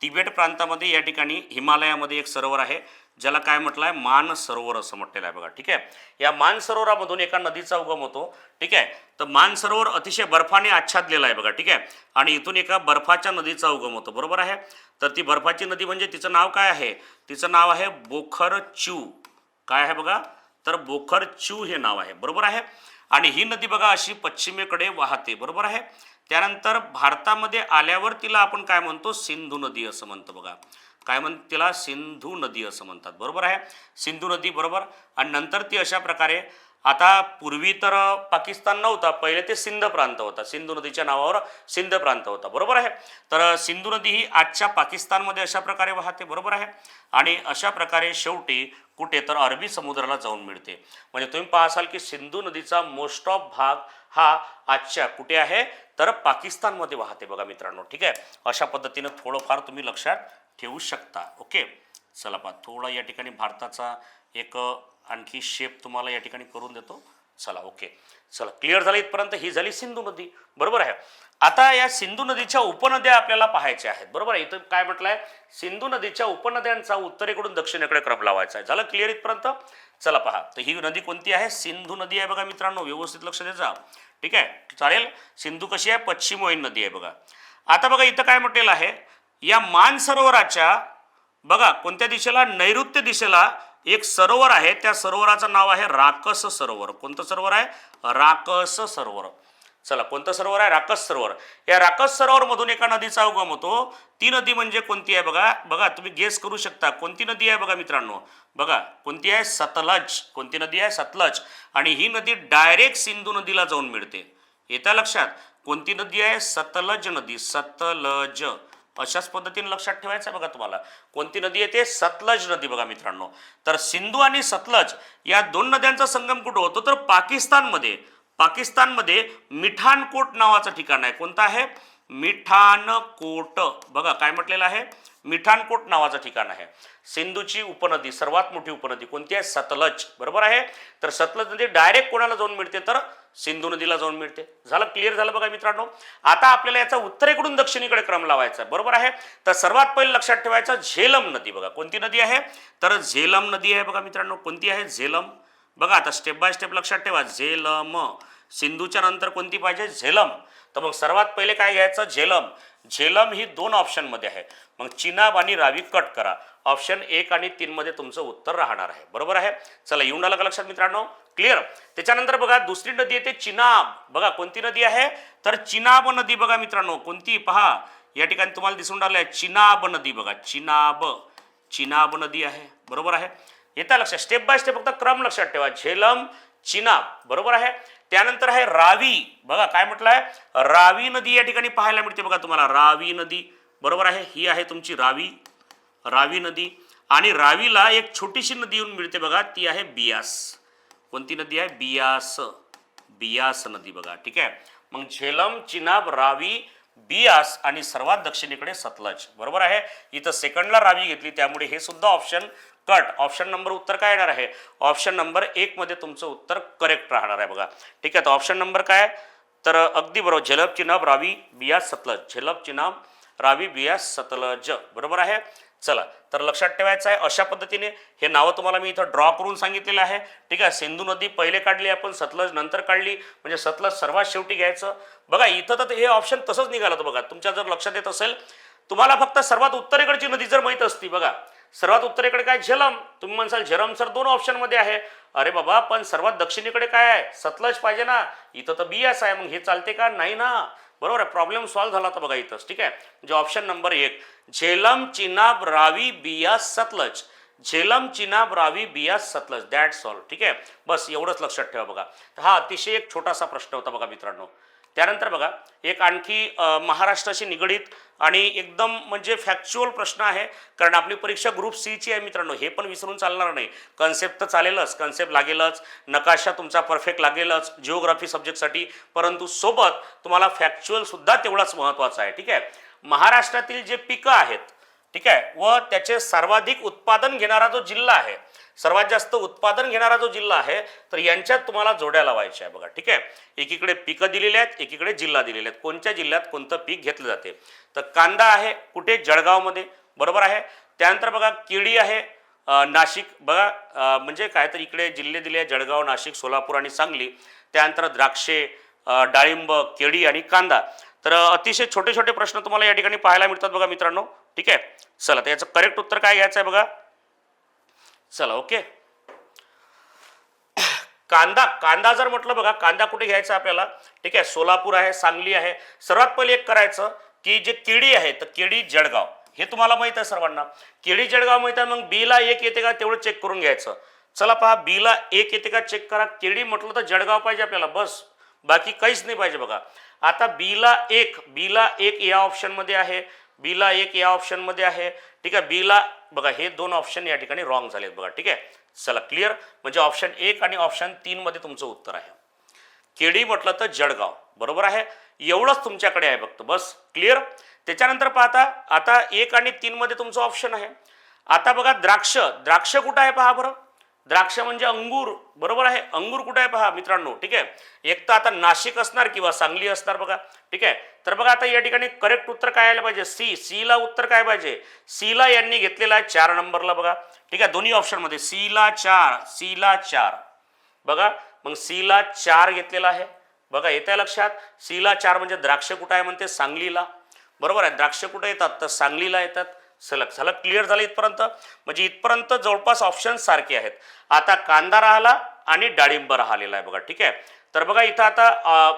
तिबेट प्रांतामध्ये या ठिकाणी हिमालयामध्ये एक सरोवर आहे ज्याला काय म्हटलं आहे, मान सरोवर असं म्हटलेलं आहे बघा. ठीक आहे, या मान सरोवरामधून एका नदीचा उगम होतो. ठीक आहे, तर मान सरोवर अतिशय बर्फाने आच्छादलेलं आहे बघा. ठीक आहे, आणि इथून एका बर्फाच्या नदीचा उगम होतो. बरोबर आहे. तर ती बर्फाची नदी म्हणजे तिचं नाव काय आहे, तिचं नाव आहे बोखरचू. काय आहे बघा, तर बोखरचू हे नाव आहे. बरोबर आहे. आणि ही नदी बघा अशी पश्चिमेकडे वाहते. बरोबर आहे. त्यानंतर भारतामध्ये आल्यावर तिला आपण काय म्हणतो, सिंधू नदी असं म्हणतो बघा. काय म्हणतात तिला, सिंधू नदी असं म्हणतात. बरोबर आहे, सिंधू नदी. बरोबर. आणि नंतर ती अशा प्रकारे, आता पूर्वी तर पाकिस्तान नव्हता, पहिले ते सिंध प्रांत होता, सिंधू नदीच्या नावावर सिंध प्रांत होता. बरोबर आहे. तर सिंधू नदी ही आजच्या पाकिस्तानमध्ये अशा प्रकारे वाहते. बरोबर आहे. आणि अशा प्रकारे शेवटी कुठे तर अरबी समुद्राला जाऊन मिळते. म्हणजे तुम्ही पाहाल की सिंधू नदीचा मोस्ट ऑफ भाग हा आजच्या कुठे आहे, तर पाकिस्तानमध्ये वाहते बघा मित्रांनो. ठीक आहे, अशा पद्धतीनं थोडंफार तुम्ही लक्षात ठेवू शकता. ओके, चला पहा, थोडा या ठिकाणी भारताचा एक आणखी शेप तुम्हाला या ठिकाणी करून देतो. चला ओके, चला क्लिअर झालं इथपर्यंत. ही झाली सिंधू नदी. बरोबर आहे. आता या सिंधू नदीच्या उपनद्या आपल्याला पाहायच्या आहेत. बरोबर आहे. इथं काय म्हटलं आहे, सिंधू नदीच्या उपनद्यांचा उत्तरेकडून दक्षिणेकडे क्रम लावायचा आहे. झालं क्लिअर इथपर्यंत. चला पहा, तर ही नदी कोणती आहे, सिंधू नदी आहे बघा मित्रांनो. व्यवस्थित लक्ष द्यायचा. ठीक आहे, चालेल. सिंधू कशी आहे, पश्चिमोहीन नदी आहे बघा. आता बघा इथं काय म्हटलेलं आहे, या मानसरोवराच्या बघा कोणत्या दिशेला, नैऋत्य दिशेला एक सरोवर आहे. त्या सरोवराचं नाव आहे राकस सरोवर. कोणतं सरोवर आहे, राकस सरोवर. चला, कोणतं सरोवर आहे, राकस सरोवर. या राकस सरोवर मधून एका नदीचा उगम होतो. ती नदी म्हणजे कोणती आहे बघा. बघा तुम्ही गेस करू शकता कोणती नदी आहे बघा मित्रांनो. बघा कोणती आहे, सतलज. कोणती नदी आहे, सतलज. आणि ही नदी डायरेक्ट सिंधू नदीला जाऊन मिळते. येत्या लक्षात, कोणती नदी आहे, सतलज नदी. सतलज अशाच पद्धतीने लक्षात ठेवायचं आहे बघा तुम्हाला. कोणती नदी येते, सतलज नदी बघा मित्रांनो. तर सिंधू आणि सतलज या दोन नद्यांचा संगम कुठं होतो, तर पाकिस्तानमध्ये. पाकिस्तानमध्ये मिठानकोट नावाचं ठिकाण आहे. कोणतं आहे, मिठानकोट. बघा काय म्हटलेलं आहे, मिठानकोट नावाचं ठिकाण आहे. सिंधूची उपनदी, सर्वात मोठी उपनदी कोणती आहे, सतलज. बरोबर आहे. तर सतलज नदी डायरेक्ट कोणाला जाऊन मिळते, तर सिंधू नदीला जाऊन मिळते. झालं क्लिअर झालं बघा मित्रांनो. आता आपल्याला याचा उत्तरेकडून दक्षिणेकडे क्रम लावायचा आहे. बरोबर आहे. तर सर्वात पहिले लक्षात ठेवायचं, झेलम नदी. बघा कोणती नदी आहे, तर झेलम नदी आहे बघा मित्रांनो. कोणती आहे, झेलम. बघा आता स्टेप बाय स्टेप लक्षात ठेवा. झेलम. सिंधूच्या नंतर कोणती पाहिजे, झेलम. तर मग सर्वात पहिले काय घ्यायचं, झेलम. झेलम ही 2 ऑप्शनमध्ये आहे. मग चिनाब आणि रावी कट करा. ऑप्शन 1 आणि 3 मध्ये तुमचं उत्तर राहणार आहे. बरोबर आहे. चला येऊन आलं का लक्षात मित्रांनो, क्लिअर. त्याच्यानंतर बघा दुसरी नदी येते चिनाब. बघा कोणती नदी आहे, तर चिनाब नदी. बघा मित्रांनो कोणती, पहा या ठिकाणी तुम्हाला दिसून राहिलं आहे, चिनाब नदी. बघा चिनाब, चिनाब नदी आहे. बरोबर आहे. येता लक्षात, स्टेप बाय स्टेप फक्त क्रम लक्षात ठेवा. झेलम, चिनाब. बरोबर आहे. त्यानंतर आहे रावी. बघा काय म्हटलं आहे, रावी नदी या ठिकाणी पाहायला मिळते बघा तुम्हाला, रावी नदी. बरोबर आहे. ही आहे तुमची रावी, रावी नदी. आणि रावीला एक छोटीशी नदी येऊन मिळते बघा, ती आहे बियास. कोणती नदी आहे, बियास. बियास नदी बघा. ठीक आहे. मग झेलम, चिनाब, रावी, बियास आणि सर्वात दक्षिणेकडे सतलज. बरोबर आहे. इथं सेकंडला रावी घेतली, त्यामुळे हे सुद्धा ऑप्शन कट. ऑप्शन नंबर उत्तर काय येणार आहे, ऑप्शन नंबर 1 मध्ये तुमचं उत्तर करेक्ट राहणार आहे बघा. ठीक आहे. तर ऑप्शन नंबर काय, तर अगदी बरोबर, झेलम, चिनाब, रावी, बियास, सतलज. झेलम, चिनाब, रावी, बियास, सतलज. बरोबर आहे. चला, तर लक्षात ठेवायचं आहे अशा पद्धतीने हे नावं तुम्हाला मी इथं ड्रॉ करून सांगितलेलं आहे. ठीक आहे, सिंधू नदी पहिले काढली आपण, सतलज नंतर काढली, म्हणजे सतलज सर्वात शेवटी घ्यायचं. बघा इथं तर हे ऑप्शन तसंच निघालं होतं बघा, तुमच्या जर लक्षात येत असेल. तुम्हाला फक्त सर्वात उत्तरेकडची नदी जर माहीत असती, बघा सर्वात उत्तरेकडे काय झेलम, तुम्ही म्हणसाल झेलम सर 2 ऑप्शनमध्ये आहे. अरे बाबा पण सर्वात दक्षिणेकडे काय आहे, सतलज पाहिजे ना, इथं तर बियास आहे, मग हे चालते का, नाही ना. बरोबर आहे, प्रॉब्लेम सॉल्व्ह झाला होता बघा इथंच. ठीक आहे, म्हणजे option number 1 Jhelum Chenab Ravi Beas Sutlej, Jhelum Chenab Ravi Beas Sutlej, that's all. ठीक आहे, बस एवढंच लक्षात ठेवा बघा. हा अतिशय एक छोटासा प्रश्न होता बघा मित्रांनो. त्यानंतर बघा एक आणखी महाराष्ट्राशी निगडीत आणि एकदम म्हणजे फॅक्च्युअल प्रश्न आहे, कारण आपली परीक्षा ग्रुप सीची आहे मित्रांनो, हे पण विसरून चालणार नाही. कन्सेप्ट तर चालेलच, कन्सेप्ट लागेलच, नकाशा तुमचा परफेक्ट लागेलच जिओग्राफी सब्जेक्टसाठी, परंतु सोबत तुम्हाला फॅक्च्युअल सुद्धा तेवढाच महत्त्वाचा आहे. ठीक आहे, महाराष्ट्रातील जे पिकं आहेत, ठीक आहे, व त्याचे सर्वाधिक उत्पादन घेणारा जो जिल्हा आहे, सर्वात जास्त उत्पादन घेणारा जो जिल्हा आहे, तर यांच्यात तुम्हाला जोड्या लावायच्या आहे बघा. ठीक आहे, एकीकडे पिकं दिलेली आहेत, एकीकडे जिल्हा दिलेले आहेत, कोणत्या जिल्ह्यात कोणतं पीक घेतलं जाते. तर कांदा आहे कुठे, जळगावमध्ये, बरोबर आहे. त्यानंतर बघा केळी आहे नाशिक, बघा म्हणजे काय तर इकडे जिल्हे दिले जळगाव, नाशिक, सोलापूर आणि सांगली. त्यानंतर द्राक्षे, डाळिंब, केळी आणि कांदा. तर अतिशय छोटे छोटे प्रश्न तुम्हाला या ठिकाणी पाहायला मिळतात बघा मित्रांनो. ठीक आहे, चला तर याचं करेक्ट उत्तर काय घ्यायचं आहे बघा. चला ओके, कांदा, कांदा जर म्हटलं बघा, कांदा कुठे घ्यायचा आपल्याला. ठीक आहे, सोलापूर आहे, सांगली आहे. सर्वात पहिले एक करायचं की जे केळी आहे, तर केळी जळगाव, हे तुम्हाला माहित आहे सर्वांना, केळी जळगाव माहित आहे. मग बीला 1 येते का तेवढं चेक करून घ्यायचं. चला पहा, बीला 1 येते का चेक करा. केळी म्हटलं तर जळगाव पाहिजे आपल्याला, बस बाकी काहीच नाही पाहिजे बघा. आता बीला 1 या ऑप्शनमध्ये आहे, बीला 1 या ऑप्शनमध्ये आहे. ठीक आहे, बीला बघा हे 2 ऑप्शन या ठिकाणी रॉंग झालेत बघा. ठीक आहे, चला क्लिअर, म्हणजे ऑप्शन 1 आणि ऑप्शन 3 मध्ये तुमचं उत्तर आहे. केळी म्हटलं तर जळगाव, बरोबर आहे, एवढंच तुमच्याकडे आहे फक्त, बस क्लिअर. त्याच्यानंतर पाहता आता 1 आणि 3 मध्ये तुमचं ऑप्शन आहे. आता बघा द्राक्ष, द्राक्ष कुठं आहे पहा बरं, द्राक्ष म्हणजे अंगूर, बरोबर आहे, अंगूर कुठे आहे पहा मित्रांनो. ठीक आहे, एक तर आता नाशिक असणार किंवा सांगली असणार बघा. ठीक आहे, तर बघा आता या ठिकाणी करेक्ट उत्तर काय आलं पाहिजे, सी ला उत्तर काय पाहिजे. सी ला यांनी घेतलेला आहे 4 नंबरला बघा. ठीक आहे, दोन्ही ऑप्शन मध्ये सी ला 4 बघा, मग सी ला 4 घेतलेला आहे बघा. येत्या लक्षात, सी ला 4 म्हणजे द्राक्ष कुठं आहे म्हणते, सांगलीला, बरोबर आहे. द्राक्ष कुठे येतात तर सांगलीला येतात. सलग झालं, क्लिअर झालं इथपर्यंत, म्हणजे इथपर्यंत जवळपास ऑप्शन सारखे आहेत. आता कांदा राहिला आणि डाळिंब राहिलेला आहे बघा. ठीक आहे, तर बघा इथं आता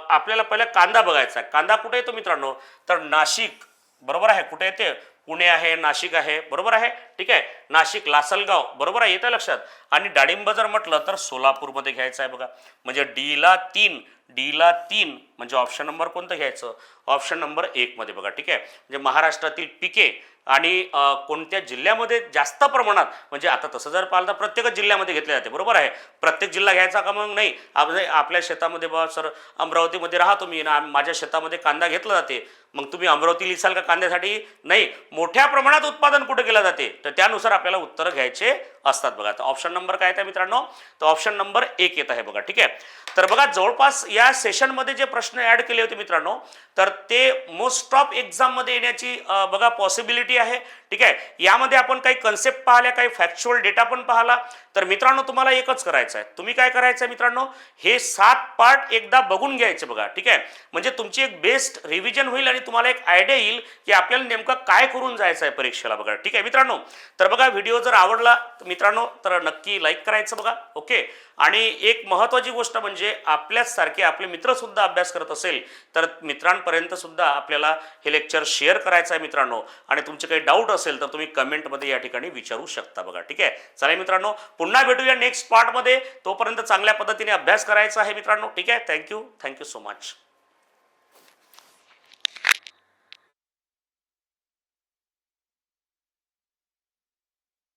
आपल्याला पहिला कांदा बघायचा आहे. कांदा कुठे येतो मित्रांनो, तर नाशिक, बरोबर आहे. कुठे येते, पुणे आहे, नाशिक आहे, बरोबर आहे. ठीक आहे, नाशिक, लासलगाव, बरोबर आहे, येतं लक्षात. आणि डाळिंब जर म्हटलं तर सोलापूरमध्ये घ्यायचं आहे बघा. म्हणजे डीला 3 म्हणजे ऑप्शन नंबर कोणतं घ्यायचं, ऑप्शन नंबर 1 मध्ये बघा. ठीक आहे, म्हणजे महाराष्ट्रातील पिके आणि कोणत्या जिल्ह्यामध्ये जास्त प्रमाणात, म्हणजे आता तसं जर पाहिलं तर प्रत्येकच जिल्ह्यामध्ये घेतले जाते, बरोबर आहे. प्रत्येक जिल्हा घ्यायचा का मग नाही, आपल्या शेतामध्ये बा सर अमरावतीमध्ये राहतो मी ना, माझ्या शेतामध्ये कांदा घेतला जाते, मग तुम्ही अमरावती लिहिसाल का कांद्यासाठी, नाही, मोठ्या प्रमाणात उत्पादन कुठे केलं जाते, तर त्यानुसार आपल्याला उत्तरं घ्यायचे असतात बघा. तर ऑप्शन नंबर काय आहे मित्रांनो, तर ऑप्शन नंबर 1 येत आहे बघा. ठीक आहे, तर बघा जवळपास या सेशनमध्ये जे प्रश्न ॲड केले होते मित्रांनो, तर ते मोस्ट ऑफ एक्झाममध्ये येण्याची बघा पॉसिबिलिटी आहे. ठीक आहे, यामध्ये आपण काही कन्सेप्ट पाहिल्या, काही फॅक्च्युअल डेटा पण पाहिला. तर मित्रांनो तुम्हाला एकच करायचं आहे, तुम्ही काय करायचं आहे मित्रांनो, हे 7 पार्ट एकदा बघून घ्यायचे बघा. ठीक आहे, म्हणजे तुमची एक बेस्ट रिव्हिजन होईल आणि तुम्हाला एक आयडिया येईल की आपल्याला नेमकं काय करून जायचं आहे परीक्षेला बघा. ठीक आहे मित्रांनो, तर बघा व्हिडिओ जर आवडला मित्रांनो तर नक्की लाईक करायचं बघा. ओके, आणि एक महत्त्वाची गोष्ट म्हणजे आपल्याच सारखे आपले मित्र सुद्धा अभ्यास करत असेल तर मित्रांपर्यंत सुद्धा आपल्याला हे लेक्चर शेअर करायचं आहे मित्रांनो. आणि तुमचे काही डाऊट असेल तर तुम्ही कमेंटमध्ये या ठिकाणी विचारू शकता बघा. ठीक आहे, चला मित्रांनो, पुन्हा भेटूया नेक्स्ट पार्टमध्ये. तोपर्यंत चांगल्या पद्धतीने अभ्यास करायचा आहे मित्रांनो. ठीक आहे, थँक्यू सो मच.